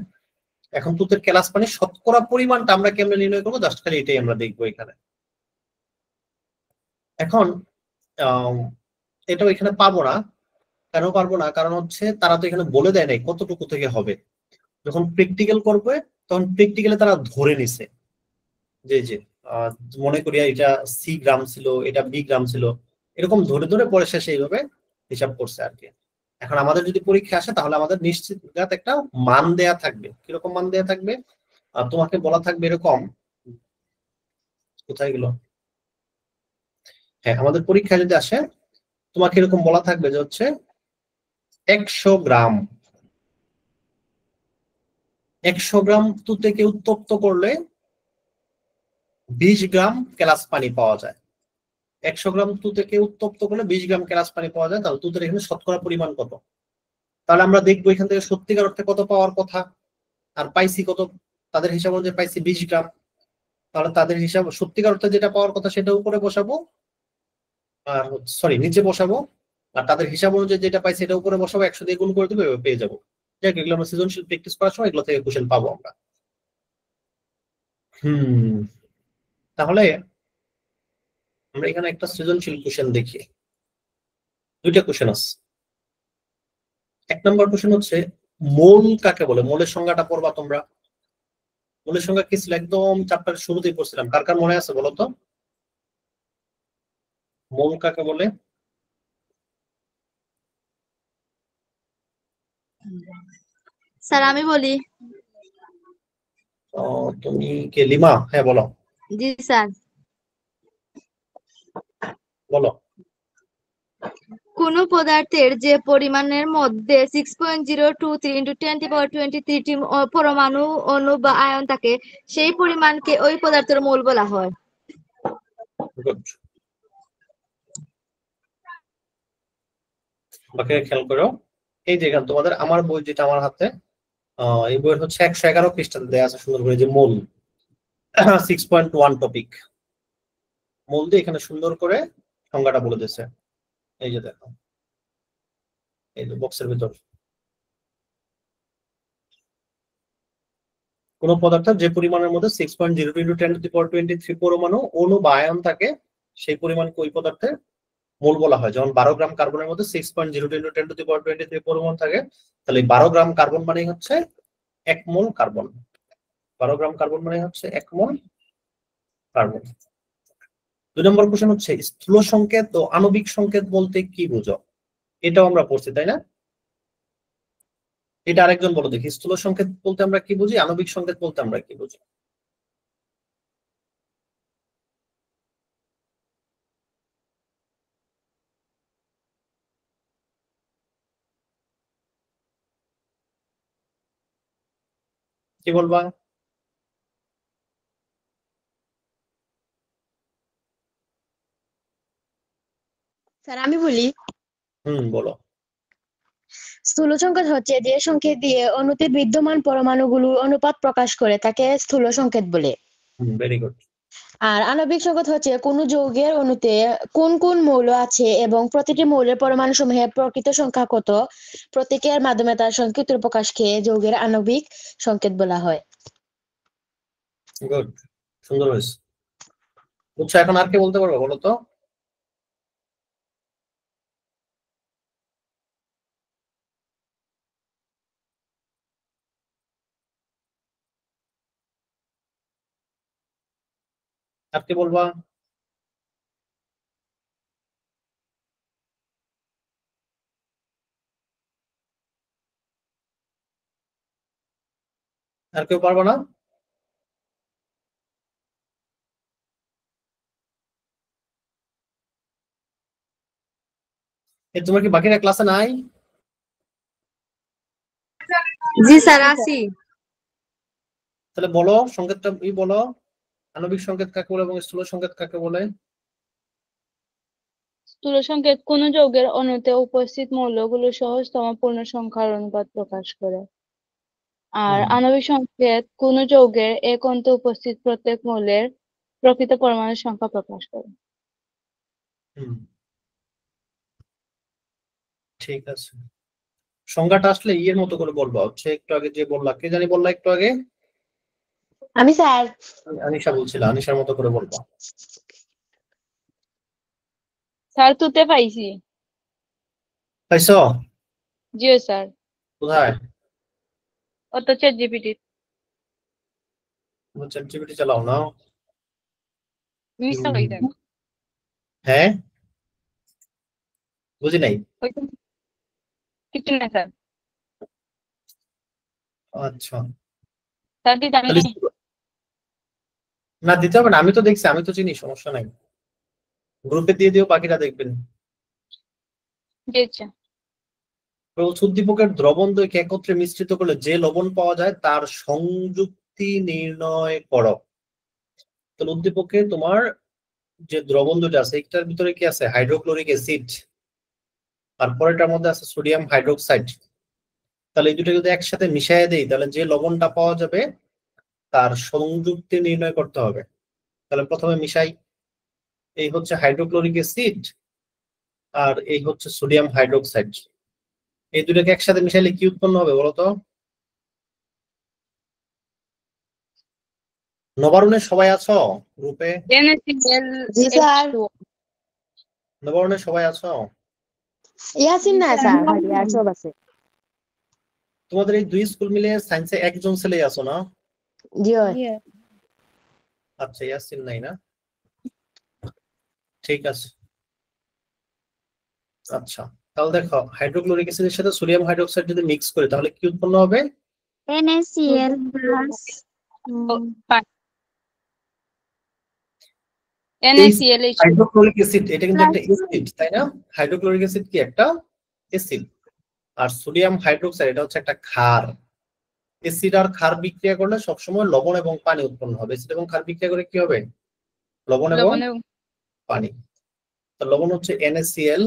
এখন তুতের কেলাস পানি শতকরা পরিমাণটা আমরা কেমনে নির্ণয় করবো, জাস্ট খালি এটাই আমরা দেখবো এখানে। এখন এটাও এখানে পাবো না। কেন পারবো না? কারণ হচ্ছে তারা তো এখানে বলে দেয় নাই কতটুকু থেকে হবে। যখন প্র্যাকটিক্যাল করবে তখন প্র্যাকটিক্যালে তারা ধরে নিছে যে মনে করি এটা সি গ্রাম ছিল, এটা বি গ্রাম ছিল, এরকম ধরে ধরে পরে শেষে এইভাবে হিসাব করছে আর কি। এখন আমাদের যদি পরীক্ষা আসে তাহলে আমাদের নিশ্চিত একটা মান দেয়া থাকবে। কিরকম মান দেয়া থাকবে? তোমাকে বলা থাকবে এরকম, কোথায় গেল? হ্যাঁ, আমাদের পরীক্ষায় যদি আসে তোমাকে এরকম বলা থাকবে যে হচ্ছে 100 গ্রাম 100 গ্রাম তুতেকে উত্তপ্ত করলে 20 গ্রাম কেলাস পানি পাওয়া যায়। 100 গ্রাম তুতেকে উত্তপ্ত করলে 20 গ্রাম কেলাস পানি পাওয়া যায়। তাহলে তুতের এখানে শতকরা পরিমাণ কত? তাহলে আমরা দেখবো এখান থেকে সত্যিকার অর্থে কত পাওয়ার কথা আর পাইছি কত। তাদের হিসাব অনুযায়ী পাইছি 20 গ্রাম। তাহলে তাদের হিসাব সত্যিকার অর্থে যেটা পাওয়ার কথা সেটা উপরে বসাবো, আর সরি নিচে বসাবো, আর তাদের হিসাব অনুযায়ী যেটা পাইছি সেটা উপরে বসাবো, 100 দিয়ে গুণ করে দেবো, পেয়ে যাবো। যাক, এগুলো আমরা সৃজনশীল প্র্যাকটিস করার সময় এগুলো থেকে কোশ্চেন পাবো আমরা। তাহলে আমরা এখানে একটা সৃজনশীল কোশ্চেন দেখি। দুইটা কোশ্চেন আছে। 1 নম্বর কোশ্চেন হচ্ছে মোল কাকে বলে? মোলের সংজ্ঞাটা পড়বা তোমরা। মোলের সংজ্ঞা কি ছিল? একদম চ্যাপ্টারের শুরুতেই পড়ছিলাম, কার কার মনে আছে বলো তো? মোল কাকে বলে? স্যার আমি বলি। তুমি কে? লিমা? হ্যাঁ বলো। জি স্যার। বলো। কোন পদার্থের যে পরিমাণের মধ্যে 6.023 × 10⁻23 টি পরমাণু অণু বা আয়ন থাকে সেই পরিমাণকে ওই পদার্থের মোল বলা হয়। গুড। বাকি খেয়াল করো, এই যে এখানে তোমাদের আমার বই যেটা আমার হাতে, এই বইয়ের হচ্ছে 111 পৃষ্ঠাতে দেয়া আছে সুন্দর করে যে মোল 6.1 টপিক। মোল দিয়ে এখানে সুন্দর করে সংজ্ঞাটা বলে দিয়েছে। এই যে দেখো, এই যে বক্সের ভিতর, কোন পদার্থের যে পরিমাণের মধ্যে 6.02 × 10⁻23 পরমাণু অণু বা আয়ন থাকে সেই পরিমাণকে ওই পদার্থের মোল বলা হয়। যেমন 12 গ্রাম কার্বনের মধ্যে 6.02 × 10⁻23 পরমাণু থাকে, তাহলে 12 গ্রাম কার্বন মানে হচ্ছে 1 মোল কার্বন। 12 গ্রাম কার্বন মানে হচ্ছে 1 মোল কার্বন। 2 নম্বর কোশ্চেন হচ্ছে স্থূল সংকেত ও আণবিক সংকেত বলতে কি বুঝো? এটাও আমরা পড়ছি, তাই না? এটা আরেকজন বলো দেখি, স্থূল সংকেত বলতে আমরা কি বুঝি, আণবিক সংকেত বলতে আমরা কি বুঝি? কি বলবা? স্যার আমি বলি। বলো। স্থূল সংকেত হচ্ছে যে সংকেত দিয়ে অণুতে বিদ্যমান পরমাণুগুলোর অনুপাত প্রকাশ করে তাকে স্থূল সংকেত বলে। Very good. আর আণবিক সংকেত হচ্ছে কোন যৌগের অণুতে কোন কোন মৌল আছে এবং প্রতিটি মৌলের পরমাণু সমূহের প্রকৃত সংখ্যা কত, প্রতীকের মাধ্যমে তার সংক্ষিপ্ত প্রকাশকে যৌগের আণবিক সংকেত বলা হয়। গুড, সুন্দর হয়েছে। বুঝছো? এখন আর কে বলতে পারবো বলো তো? আর কে বলবা? আর কেউ পারবো না? তোমার কি বাকিরা ক্লাসে নাই? জি স্যার আছি। তাহলে বলো সংকেতটা বলো, আণবিক সংকেত কাকে বলে এবং স্থূল সংকেত কাকে বলে? স্থূল সংকেত কোন যৌগের অণুতে উপস্থিত মৌলগুলো সহজতম পূর্ণ সংখ্যার অনুপাত প্রকাশ করে। আর আণবিক সংকেত কোন যৌগের এক অণুতে উপস্থিত প্রত্যেক মৌলের প্রকৃত পরমাণুর সংখ্যা প্রকাশ করে। ঠিক আছে, সংজ্ঞাটা আসলে ইয়ের মতো করে বলবা, হচ্ছে একটু আগে যে বললা, কে জানি বললা একটু আগে? আমি স্যার। আনিশা বলছিল, আনিশার মতো করে বলবা। স্যার তুতে পাইছি। পাইছো? জিও স্যার। কোথায়? অত চ্যাট জিপিটি। চ্যাট জিপিটি চালাও না? মিস্টার হয়ে যাবে। হ্যাঁ, বুঝি নাই। কিছু না স্যার। আচ্ছা, স্যার দিদি আমি না দিতে হবে না, আমি তো দেখছি, আমি তো চিনি, সমস্যা নাই। গ্রুপে দিয়ে দিও, বাকিরা দেখবেন। দিয়েছে। উদ্দীপকের দ্রবণ দ্বয়কে একত্রে মিশ্রিত করলে যে লবণ পাওয়া যায় তার সংযুক্তি নির্ণয় করো। তাহলে উদ্দীপকে তোমার যে দ্রবণ দুটো আছে, একটার ভিতরে কি আছে? হাইড্রোক্লোরিক অ্যাসিড, তারপরে এটার মধ্যে আছে সোডিয়াম হাইড্রোক্সাইড। তাহলে এই দুটো যদি একসাথে মিশিয়ে দেই, তাহলে যে লবণটা পাওয়া যাবে তার সংযুক্তি নির্ণয় করতে হবে। তাহলে প্রথমে মিশাই, এই হচ্ছে হাইড্রোক্লোরিক অ্যাসিড আর এই হচ্ছে সোডিয়াম হাইড্রোক্সাইড। এই দুটোকে একসাথে মিশাইলে কি উৎপন্ন হবে বলতো? নবারুণের সবাই আছো গ্রুপে? জি স্যার। নবারুণের সবাই আছো? ইয়াসিন না স্যার, আর সব আছে। তোমাদের এই দুই স্কুল মিলে সায়েন্সে একজন ছেলে আছো না? জি। আচ্ছা, ইয়াসিন নাই না? ঠিক আছে, আচ্ছা। তাহলে দেখো, হাইড্রোক্লোরিক অ্যাসিডের সাথে সোডিয়াম হাইড্রোক্সাইড যদি মিক্স করি তাহলে কি উৎপন্ন হবে? NaCl plus NaCl hydrochloric acid এটা কিন্তু একটা অ্যাসিড, তাই না? হাইড্রোক্লোরিক অ্যাসিড কি একটা অ্যাসিড, আর সোডিয়াম হাইড্রোক্সাইড এটা হচ্ছে একটা ক্ষার। অ্যাসিড আর ক্ষার বিক্রিয়া করলে সবসময় লবণ এবং পানি উৎপন্ন হবে। অ্যাসিড এবং ক্ষার বিক্রিয়া করে কি হবে? লবণ এবং পানি। তো লবণ হচ্ছে NaCl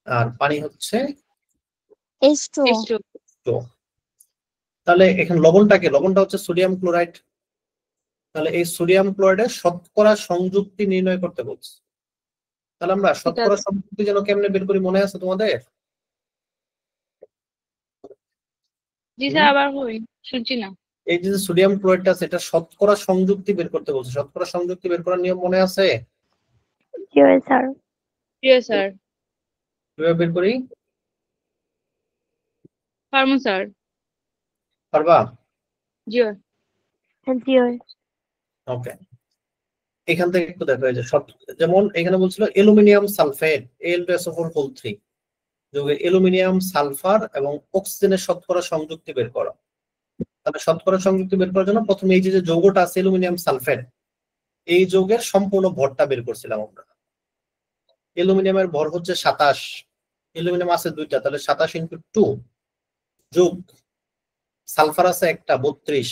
আর পানি হচ্ছে H2O। তাহলে এখানে লবণটা হচ্ছে সোডিয়াম ক্লোরাইড। তাহলে এই সোডিয়াম ক্লোরাইডের শতকরা সংযুক্তি নির্ণয় করতে বলছে। তাহলে আমরা শতকরা সংযুক্তি যেন কেমনে বের করি, মনে আছে তোমাদের? জি স্যার, আবার হই শুনছি না। এই যে সোডিয়াম ক্লোরাইডটা আছে, এটা শতকরা সংযুক্তি বের করতে বলছে। শতকরা সংযুক্তি বের করার নিয়ম মনে আছে? জি স্যার। জি স্যার। কিভাবে বের করি? পারমু স্যার। পারবা? জি জি। ওকে, এখান থেকে একটু দেখো, এই যে যেমন এখানে বলছিল অ্যালুমিনিয়াম সালফেট Al2SO4 যোগে অ্যালুমিনিয়াম সালফার এবং অক্সিজেনের শতকরা সংযুক্তি বের করো। তাহলে শতকরা সংযুক্তি বের করার জন্য প্রথমে এই যে যৌগটা আছে অ্যালুমিনিয়াম সালফেট, এই যৌগের সম্পূর্ণ ভরটা বের করছিলাম আমরা। অ্যালুমিনিয়ামের ভর হচ্ছে 27, অ্যালুমিনিয়াম আছে দুইটা, তাহলে 27 × 2 যোগ সালফার আছে একটা 32,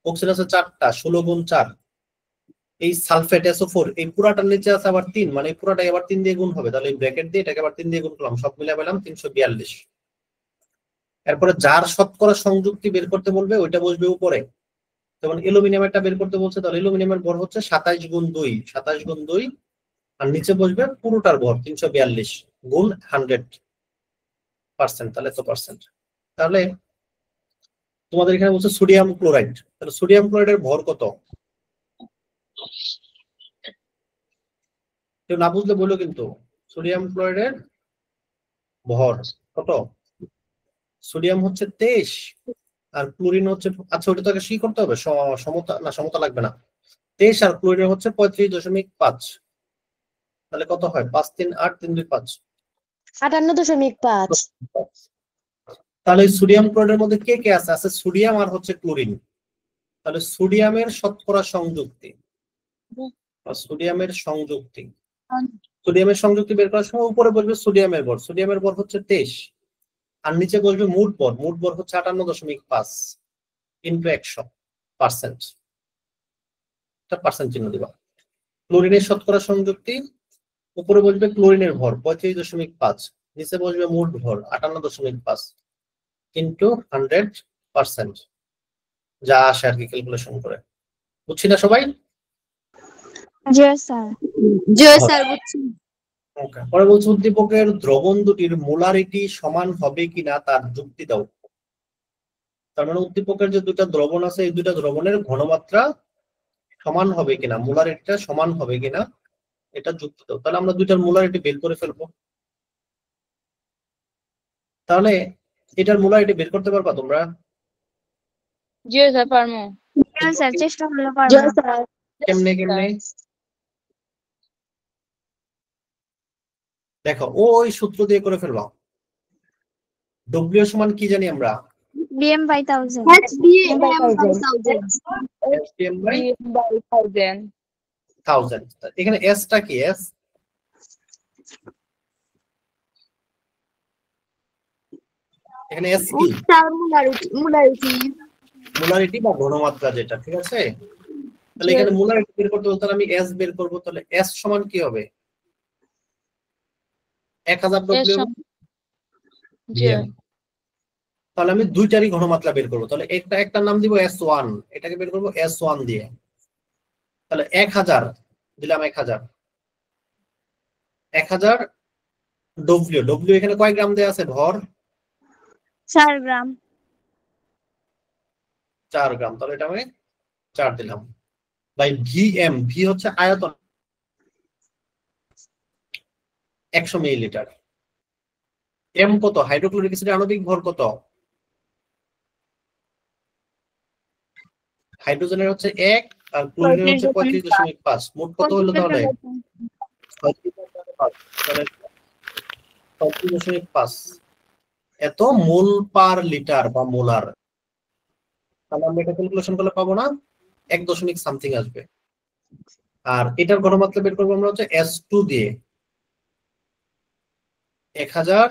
অক্সিজেন আছে 4টা 16 × 4। এই সালফেট SO4 এই পুরাটার নিচে আছে আবার 3, মানে পুরাটাই আবার 3 দিয়ে গুণ হবে। তাহলে এই ব্র্যাকেট দিয়ে এটাকে আবার 3 দিয়ে গুণ করলাম, সব মিলে পেলাম 342। এরপরে যার শতকরা সংযুক্তি বের করতে বলবে ওইটা বসবে উপরে। যেমন অ্যালুমিনিয়ামেরটা বের করতে বলছে, তাহলে অ্যালুমিনিয়ামের ভর হচ্ছে 27 × 2, 27 × 2, আর নিচে বসবে পুরোটার ভর 342 গুণ 100%, তাহলে তো পার্সেন্ট। তাহলে তোমাদের এখানে বলছে সোডিয়াম ক্লোরাইড, তাহলে সোডিয়াম ক্লোরাইডের ভর কত? কেউ না বুঝলে বলো কিন্তু। সোডিয়াম ক্লোরাইডের ভর কত? সোডিয়াম হচ্ছে 23 আর ক্লোরিন হচ্ছে, আচ্ছা ওটা তো আগে করতে হবে, সমতা লাগবে না। 23 আর ক্লোরিন হচ্ছে 35.5। তাহলে কত হয়? 5 3 8 3 2 5 58.5। তাহলে সোডিয়াম ক্লোরাইডের মধ্যে কে কে আছে? আছে সোডিয়াম আর হচ্ছে ক্লোরিন। তাহলে সোডিয়ামের শতকরা সংযুক্তি, সোডিয়ামের সংযুক্তি বের করার সময় উপরে বলবে সোডিয়ামের ভর। সোডিয়ামের ভর হচ্ছে 23, আর নিচে বসবে মোট ভর। মোট ভর হচ্ছে 58.5 ইন্টু 100%। পার্সেন্ট চিহ্ন দিবা। ক্লোরিনের শতকরা সংযুক্তি, উপরে বসবে ক্লোরিনের ভর 35.5, নিচে বসবে মোট ভর 58.5 ইন্টু 100%, যা আসে আর কি ক্যালকুলেশন করে। বুঝছি না সবাই? Yes, sir. জিও স্যার বুঝছি। ওকে, পরে বলছে উদ্দীপকের দ্রবণ দুটির মোলারিটি সমান হবে কিনা তার যুক্তি দাও। তার মানে উদ্দীপকের যে দুটা দ্রবণ আছে এই দুটা দ্রবণের ঘনমাত্রা সমান হবে কিনা, মোলারিটিটা সমান হবে কিনা এটা যুক্তি দাও। তাহলে আমরা দুইটার মোলারিটি বের করে ফেলবো। তাহলে এটার মোলারিটি বের করতে পারবা তোমরা? জি স্যার পারমু। Yes, sir. চেষ্টা করলে পারবো জিও না। স্যার। কেমনে কেমনে দেখো, ওই সূত্র দিয়ে করে ফেলবা। ডব্লিউ সমান কি জানি আমরা? BM by 1000. HBM by 1000। SPM by by 1000 1000। এখানে এস টা কি? এস এখানে এস কি? মোলারিটি বা ঘনমাত্রা যেটা, ঠিক আছে? তাহলে এখানে মোলারিটি বের করতে বলতে আমি এস বের করব। তাহলে এস সমান কি হবে? 1000 ডব্লিউ জি তাহলে আমি দুইটারই ঘনমাত্রা বের করব। তাহলে একটা নাম দিব S1, এটাকে বের করব S1 দিয়ে। তাহলে 1000 দিলাম, 1000 ডব্লিউ। ডব্লিউ এখানে কয় গ্রাম দেয়া আছে? ভর 4 গ্রাম। 4 গ্রাম। তাহলে এটা আমি 4 দিলাম বাই ভিএম। ভি হচ্ছে আয়তন, 100 মিলিলিটার। এম কত? হাইড্রোক্লোরিক অ্যাসিডের আণবিক ভর কত? হাইড্রোজেনের হচ্ছে 1 আর ক্লোরিনের হচ্ছে 35.5। মোট কত হলো তাহলে? 35.5 এত মোল পার লিটার বা মোলার। তাহলে আমরা এটা ক্যালকুলেশন করলে পাবো না, 1 দশমিক সামথিং আসবে। আর এটার ঘনমাত্রা বের করবো আমরা হচ্ছে S2 দিয়ে। 1000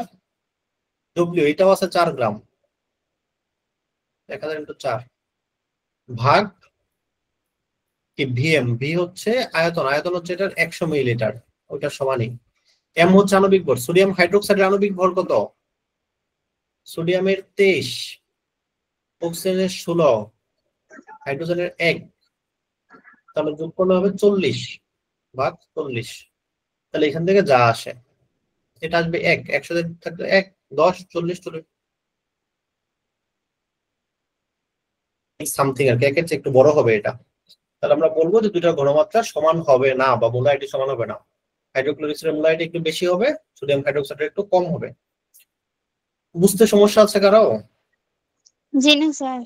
ডব্লিউ, এটাও আছে 4 গ্রাম। 1000 ইন্টু 4 ভাগ কি ভিএম। ভি হচ্ছে আয়তন, আয়তন হচ্ছে এটার 100 মিলিলিটার, ওইটার সমানই। এম হচ্ছে আণবিক ভর। সোডিয়াম হাইড্রোক্সাইডের আণবিক ভর কত? সোডিয়ামের 23, অক্সিজেনের 16, হাইড্রোজেনের 1। তাহলে যোগ করলে হবে 40 ভাগ 40। তাহলে এখান থেকে যা আসে এটা আসবে 1, 100 থাকলে 1, 10, 40, 40 সামথিং আর কি, একের চেয়ে একটু বড় হবে এটা। তাহলে আমরা বলবো যে দুইটার ঘনমাত্রা সমান হবে না বা মোলারিটি সমান হবে না। হাইড্রোক্লোরিক অ্যাসিডের মোলারিটি একটু বেশি হবে, সোডিয়াম হাইড্রোক্সাইডের একটু কম হবে। বুঝতে সমস্যা আছে কারো? জি না স্যার।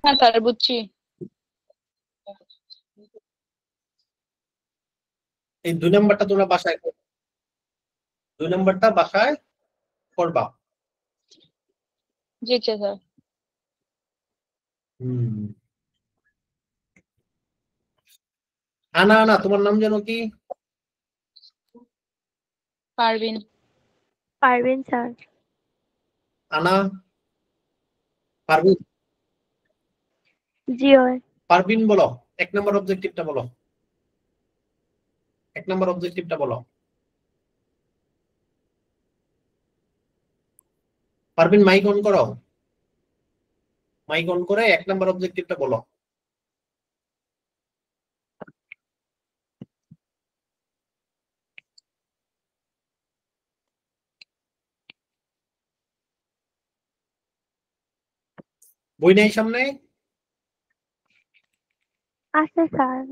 হ্যাঁ স্যার বুঝছি। এই 2 নাম্বারটা তোমরা বাসায় করবে। 2 নাম্বারটা বাসায় করবা। জি স্যার। আনা আনা, তোমার নাম যেন কি? পারবিন। পারবেন স্যার। আনা, পারবিন? জি ওই। পারবিন বলো। 1 নাম্বার অবজেক্টিভটা বলো। 1 নাম্বার অবজেক্টিভটা বলো। পারবিন মাইক অন করো। মাইক অন করে 1 নাম্বার অবজেক্টিভটা বলো। বই নাই সামনে? আছে স্যার।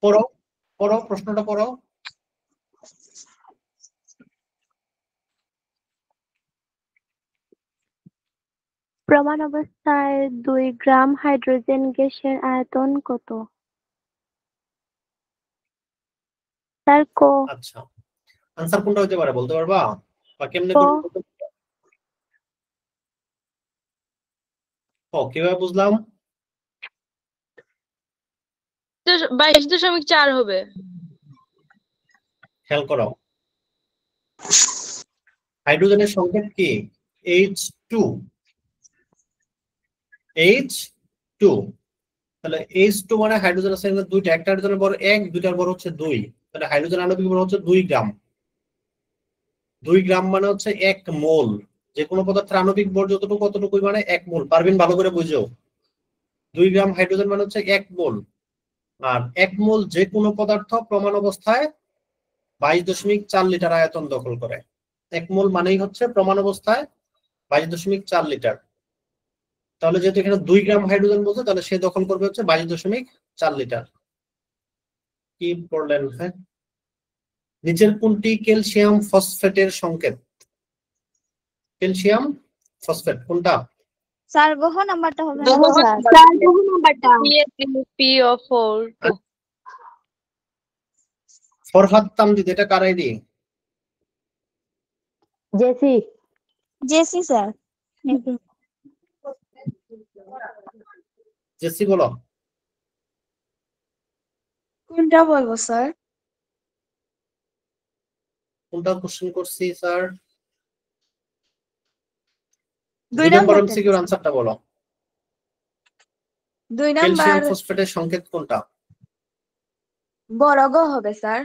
পড়ো পড়ো, প্রশ্নটা পড়ো। প্রমাণ অবস্থায় 2 গ্রাম হাইড্রোজেন গ্যাসের আয়তন কত? স্যার কো। আচ্ছা, আনসার কোনটা হতে পারে বলতে পারবা? বা কেমনে ক। করব? ও কিভাবে বুঝলাম? 22.4 হবে। খেয়াল করো, হাইড্রোজেনের সংকেত কি? H2 H2 তাহলে H2 মানে হাইড্রোজেন আছে দুইটা, একটা হাইড্রোজেনের বড় 1, দুইটার বড় হচ্ছে 2, তাহলে হাইড্রোজেন আণবিক ভর হচ্ছে 2 গ্রাম। 2 গ্রাম মানে হচ্ছে 1 মোল। যে কোনো পদার্থের আণবিক ভর যতটুকু কতটুকুই মানে 1 মোল। পারবেন ভালো করে বুঝো, 2 গ্রাম হাইড্রোজেন মানে হচ্ছে 1 মোল। আর 1 মোল যে কোনো পদার্থ প্রমাণ অবস্থায় 22.4 লিটার আয়তন দখল করে। 1 মোল মানেই হচ্ছে প্রমাণ অবস্থায় 22.4 লিটার। তাহলে যেহেতু এখানে 2 গ্রাম হাইড্রোজেন বলছে, তাহলে সে দখল করবে হচ্ছে 22.4 লিটার। কি পড়লেন? হ্যাঁ, নিচের কোনটি ক্যালসিয়াম ফসফেটের সংকেত? ক্যালসিয়াম ফসফেট কোনটা? স্যার গহ নাম্বারটা হবে না গহ স্যার। স্যার। গহ নাম্বারটা PO4 ফরহাদ তামজিদ, এটা কার আইডি? জেসি। জেসি স্যার। জেসি বলো। কোনটা বলবো স্যার? কোনটা কোশ্চেন করছি স্যার? 2 2 নম্বর নাম্বারটা। এমসিকিউর আনসারটা বলো। 2 ক্যালসিয়াম নাম্বার ফসফেটের সংকেত কোনটা? বড় গ হবে স্যার।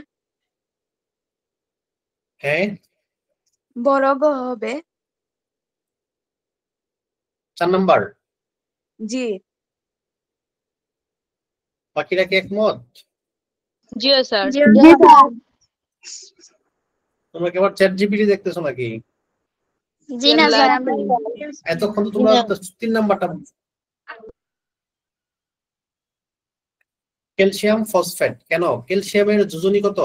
হ্যাঁ, বড় গ হবে। 4 নাম্বার। জি। বাকিরা কি একমত? জিও স্যার। জি স্যার। তোমরা কি আবার চ্যাট জিপিটি দেখতেছো নাকি? জি না স্যার আমরা এতক্ষণ তো তোমরা 3 নাম্বারটা। ক্যালসিয়াম ফসফেট কেন? ক্যালসিয়ামের যোজনী কত?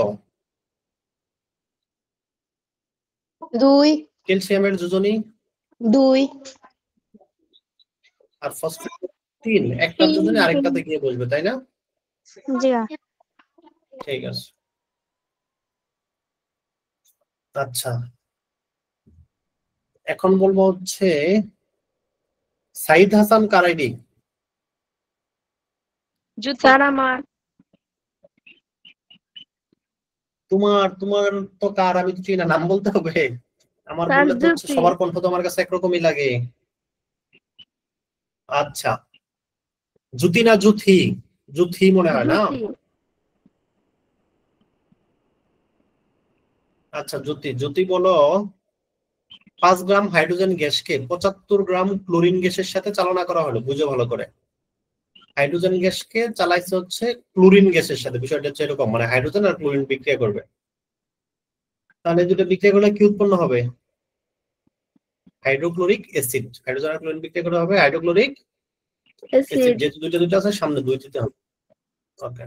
2 ক্যালসিয়ামের যোজনী 2 আর ফসফেট 3, একটার যোজনী আরেকটাতে গিয়ে বসবে, তাই না? জি ঠিক আছে। আচ্ছা, এখন বলবো হচ্ছে সাইদ হাসান কার আইডি? স্যার আমার তোমার তোমার তো কার আমি তো চিনি না, নাম বলতে হবে। আমার স্যার বললে তো হচ্ছে জুতি। সবার কণ্ঠ তো আমার কাছে একরকমই লাগে। আচ্ছা, জুতি না জুথি? জুথি মনে হয় না? জুতি। আচ্ছা, জুতি জুতি বলো 5 গ্রাম হাইড্রোজেন গ্যাসকে 75 গ্রাম ক্লোরিন গ্যাসের সাথে চালনা করা হলো। বুঝো ভালো করে, হাইড্রোজেন গ্যাসকে চালাইছে হচ্ছে ক্লোরিন গ্যাসের সাথে। বিষয়টা হচ্ছে এরকম, মানে হাইড্রোজেন আর ক্লোরিন বিক্রিয়া করবে। তাহলে দুটো বিক্রিয়া করলে কি উৎপন্ন হবে? Hydrochloric acid. হাইড্রোজেন আর ক্লোরিন বিক্রিয়া করা হবে হাইড্রোক্লোরিক অ্যাসিড। যেহেতু দুটো আছে সামনে 2 দিতে হবে। ওকে,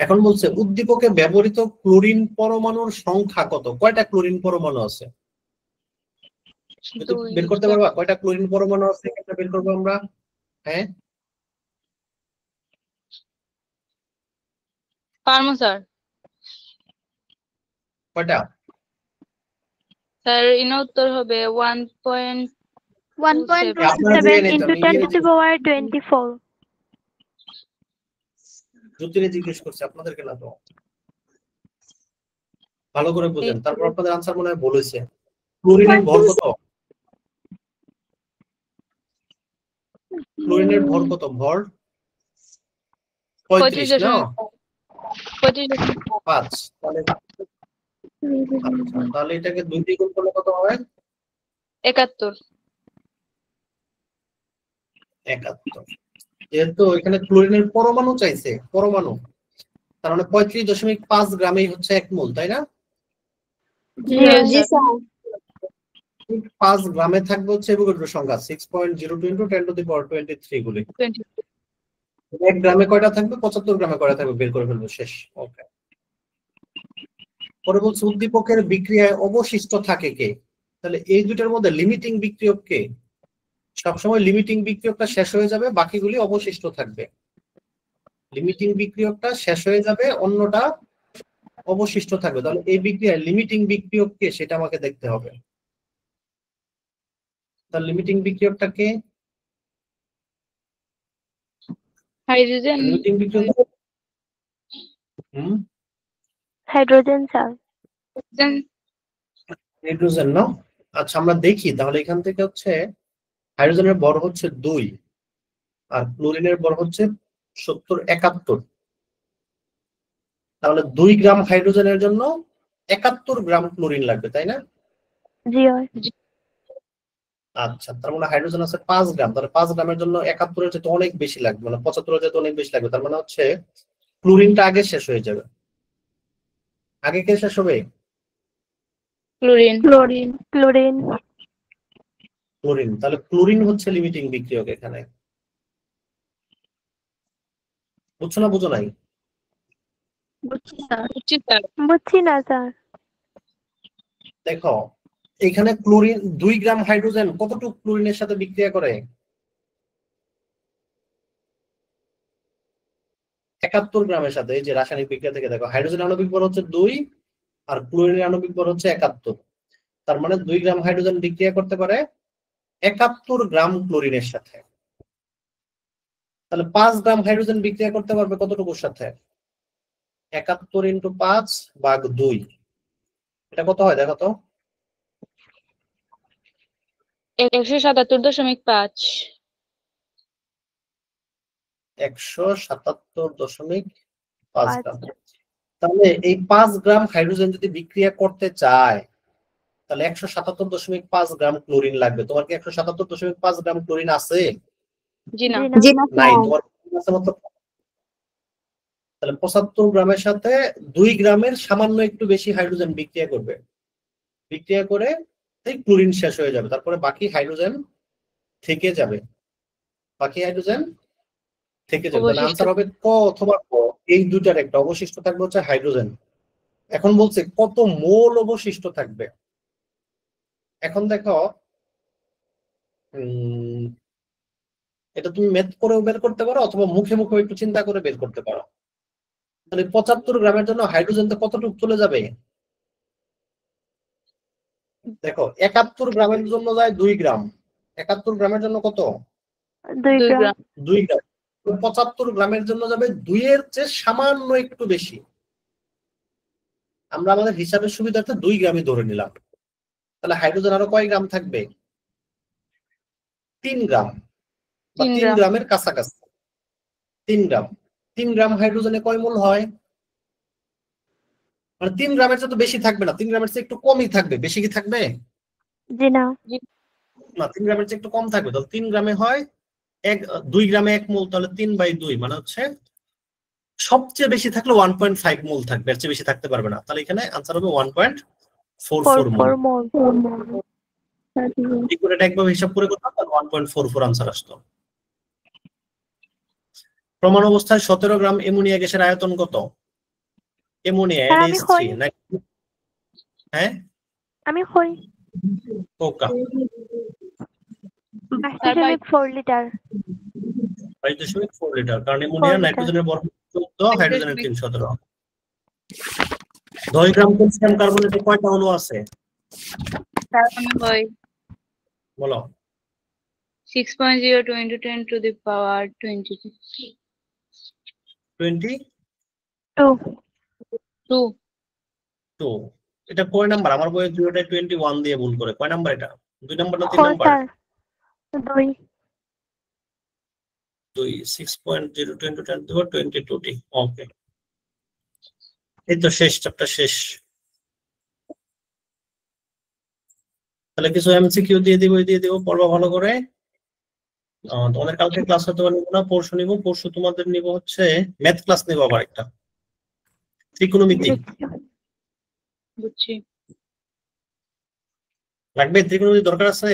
এখন বলছে উদ্দীপকে ব্যবহৃত ক্লোরিন পরমাণুর সংখ্যা কত? কয়টা ক্লোরিন পরমাণু আছে? বের করতে পারবা কয়টা ক্লোরিন পরমাণু আছে? এটা বের করবো আমরা। হ্যাঁ, পারমো স্যার। কয়টা? স্যার ইন উত্তর হবে 1.27 আপনারা দিয়ে নিতে into আমি 10 ইয়ে to the power 24 জ্যোতিরে জিজ্ঞেস করছি, আপনাদেরকে না তো। ভালো করে বুঝেন, তারপর আপনাদের আনসার মনে হয় ভুল হয়েছে। ক্লোরিনের ভর কত? ক্লোরিনের ভর কত? ভর 35 না 5। তাহলে এটাকে 2 দিয়ে গুণ করলে কত হবে? 71। 71। যেহেতু এখানে ক্লোরিনের পরমাণু চাইছে, পরমাণু, তার মানে 35.5 গ্রামেই হচ্ছে 1 মোল, তাই না? জি স্যার। 5 গ্রামে থাকবে হচ্ছে অ্যাভোগাড্রো সংখ্যা 6.02 into 10 to the power 23 গুলি। 1 গ্রামে কয়টা থাকবে? 75 গ্রামে কয়টা থাকবে বের করে ফেলবো, শেষ। ওকে, পরে বলছে উদ্দীপকের বিক্রিয়ায় অবশিষ্ট থাকে কে? তাহলে এই দুটার মধ্যে লিমিটিং বিক্রিয়ক কে? সবসময় লিমিটিং বিক্রিয়কটা শেষ হয়ে যাবে, বাকিগুলি অবশিষ্ট থাকবে। লিমিটিং বিক্রিয়কটা শেষ হয়ে যাবে, অন্যটা অবশিষ্ট থাকবে। তাহলে এই বিক্রিয়ায় লিমিটিং বিক্রিয়ক কে সেটা আমাকে দেখতে হবে। তার লিমিটিং বিক্রিয়কটা কে? হাইড্রোজেন। লিমিটিং বিক্রিয়ক হাইড্রোজেন স্যার। হাইড্রোজেন না? আচ্ছা আমরা দেখি তাহলে এখান থেকে হচ্ছে হাইড্রোজেনের ভর হচ্ছে 2 আর ক্লোরিনের ভর হচ্ছে 70-71। তাহলে 2 গ্রাম হাইড্রোজেনের জন্য 71 গ্রাম ক্লোরিন লাগবে, তাই না? জি হয়। আচ্ছা, তার মানে হাইড্রোজেন আছে 5 গ্রাম, তাহলে 5 গ্রামের জন্য 71 এর চেয়ে অনেক বেশি লাগবে, মানে 75 এর চেয়ে অনেক বেশি লাগবে। তার মানে হচ্ছে ক্লোরিনটা আগে শেষ হয়ে যাবে। আগে কে শেষ হবে? ক্লোরিন। ক্লোরিন। ক্লোরিন। ক্লোরিন। তাহলে ক্লোরিন হচ্ছে লিমিটিং বিক্রিয়ক এখানে। বুঝছো না বুঝো নাই? বুঝছি স্যার। বুঝছি স্যার। বুঝছি না স্যার। দেখো এখানে ক্লোরিন 2 গ্রাম হাইড্রোজেন কতটুকু ক্লোরিনের সাথে বিক্রিয়া করে? 71 গ্রামের সাথে। এই যে রাসায়নিক বিক্রিয়া থেকে দেখো হাইড্রোজেন আণবিক ভর হচ্ছে 2 আর ক্লোরিনের আণবিক ভর হচ্ছে 71। তার মানে 2 গ্রাম হাইড্রোজেন বিক্রিয়া করতে পারে 71 গ্রাম ক্লোরিনের সাথে। তাহলে 5 গ্রাম হাইড্রোজেন বিক্রিয়া করতে পারবে কতটুকুর সাথে? 71 × 5 ভাগ 2। এটা কত হয় দেখো তো? 177.5। 177.5 গ্রাম। তাহলে এই 5 গ্রাম হাইড্রোজেন যদি বিক্রিয়া করতে চায় তাহলে 177.5 গ্রাম ক্লোরিন লাগবে। তোমার কি 177.5 গ্রাম ক্লোরিন আছে? জি না। নাই। তোমার আছে মাত্র। তাহলে 75 গ্রামের সাথে 2 গ্রামের সামান্য একটু বেশি হাইড্রোজেন বিক্রিয়া করবে। বিক্রিয়া করে এই ক্লোরিন শেষ হয়ে যাবে, তারপরে বাকি হাইড্রোজেন থেকে যাবে। বাকি হাইড্রোজেন থেকে যাবে। তাহলে আনসার হবে ক অথবা ক, এই দুটার একটা। অবশিষ্ট থাকবে হচ্ছে হাইড্রোজেন। এখন বলছে কত মোল অবশিষ্ট থাকবে। এখন দেখো এটা তুমি ম্যাথ করেও বের করতে পারো অথবা মুখে মুখে একটু চিন্তা করে বের করতে পারো। তাহলে 75 গ্রামের জন্য হাইড্রোজেন তো কতটুকু চলে যাবে? দেখো 71 গ্রামের জন্য যায় 2 গ্রাম। 71 গ্রামের জন্য কত? 2 গ্রাম। 2 গ্রাম। 75 গ্রামের জন্য যাবে 2 এর চেয়ে সামান্য একটু বেশি। আমরা আমাদের হিসাবের সুবিধার্থে 2 গ্রামই ধরে নিলাম। তাহলে হাইড্রোজেন আরো কয় গ্রাম থাকবে? 3 গ্রাম বা 3 গ্রামের কাছাকাছি। 3 গ্রাম। 3 গ্রাম হাইড্রোজেনে কয় মোল হয়? মানে 3 গ্রামের চেয়ে তো বেশি থাকবে না, 3 গ্রামের চেয়ে একটু কমই থাকবে। বেশি কি থাকবে? জি না। না, 3 গ্রামের চেয়ে একটু কম থাকবে। তাহলে 3 গ্রামে হয় 2 গ্রামে 1 মোল, তাহলে 3/2 মানে হচ্ছে সবচেয়ে বেশি থাকলে 1.5 মোল থাকবে, এর চেয়ে বেশি থাকতে পারবে না। তাহলে এখানে আনসার হবে 1.44 মোল। এটা একভাবে হিসাব করে করতাম তাহলে 1.44 আনসার আসতো। প্রমাণ অবস্থায় 17 গ্রাম অ্যামোনিয়া গ্যাসের আয়তন কত? অ্যামোনিয়া NH3 নাকি? হ্যাঁ আমি কই ওকা 22.4 লিটার। 22.4 লিটার। কারণ অ্যামোনিয়া নাইট্রোজেনের ভর 14, হাইড্রোজেনের 317। 10 গ্রাম ক্যালসিয়াম কার্বনেটে কয়টা অণু আছে? বলো। 6.02 × 10⁻22। 22। এটা কয় নাম্বার? আমার বইয়ে 21 দিয়ে ভুল করে। কয় নাম্বার এটা? 2 নাম্বার না 3 নাম্বার? 2। 6.02 × 10⁻22। ওকে, এই তো শেষ, চ্যাপ্টার শেষ। তাহলে কিছু এমসিকিউ দিয়ে দিব, পড়বা ভালো করে। তোমাদের কালকে ক্লাস হতে পারবো না, পরশু নিব। পরশু তোমাদের নিব হচ্ছে ম্যাথ ক্লাস নিব আবার একটা, ত্রিকোণমিতি। বুঝছি। লাগবে? ত্রিকোণমিতি দরকার আছে?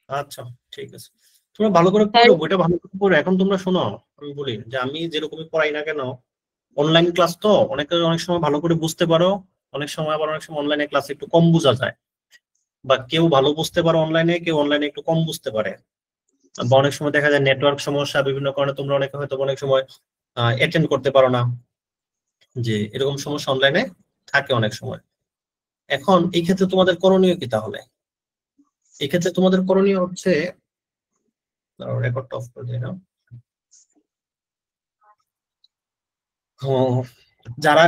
আচ্ছা ঠিক আছে, তোমরা ভালো করে পড়ো, বইটা ভালো করে পড়ো। এখন তোমরা শোনো, আমি বলি যে আমি যেরকমই পড়াই না কেন, অনলাইন ক্লাস তো অনেক সময় ভালো করে বুঝতে পারো, অনেক সময় অনলাইনে ক্লাস একটু কম বোঝা যায়, বা কেউ ভালো বুঝতে পারো অনলাইনে, কেউ অনলাইনে একটু কম বুঝতে পারে, বা অনেক সময় দেখা যায় নেটওয়ার্ক সমস্যা, বিভিন্ন কারণে তোমরা অনেকে হয়তো অনেক সময় অ্যাটেন্ড করতে পারো না, যে এরকম সমস্যা অনলাইনে থাকে অনেক সময়। এখন এই ক্ষেত্রে তোমাদের করণীয় কি? তাহলে এই ক্ষেত্রে তোমাদের করণীয় হচ্ছে, রেকর্ডটা অফ করে দিই না। যারা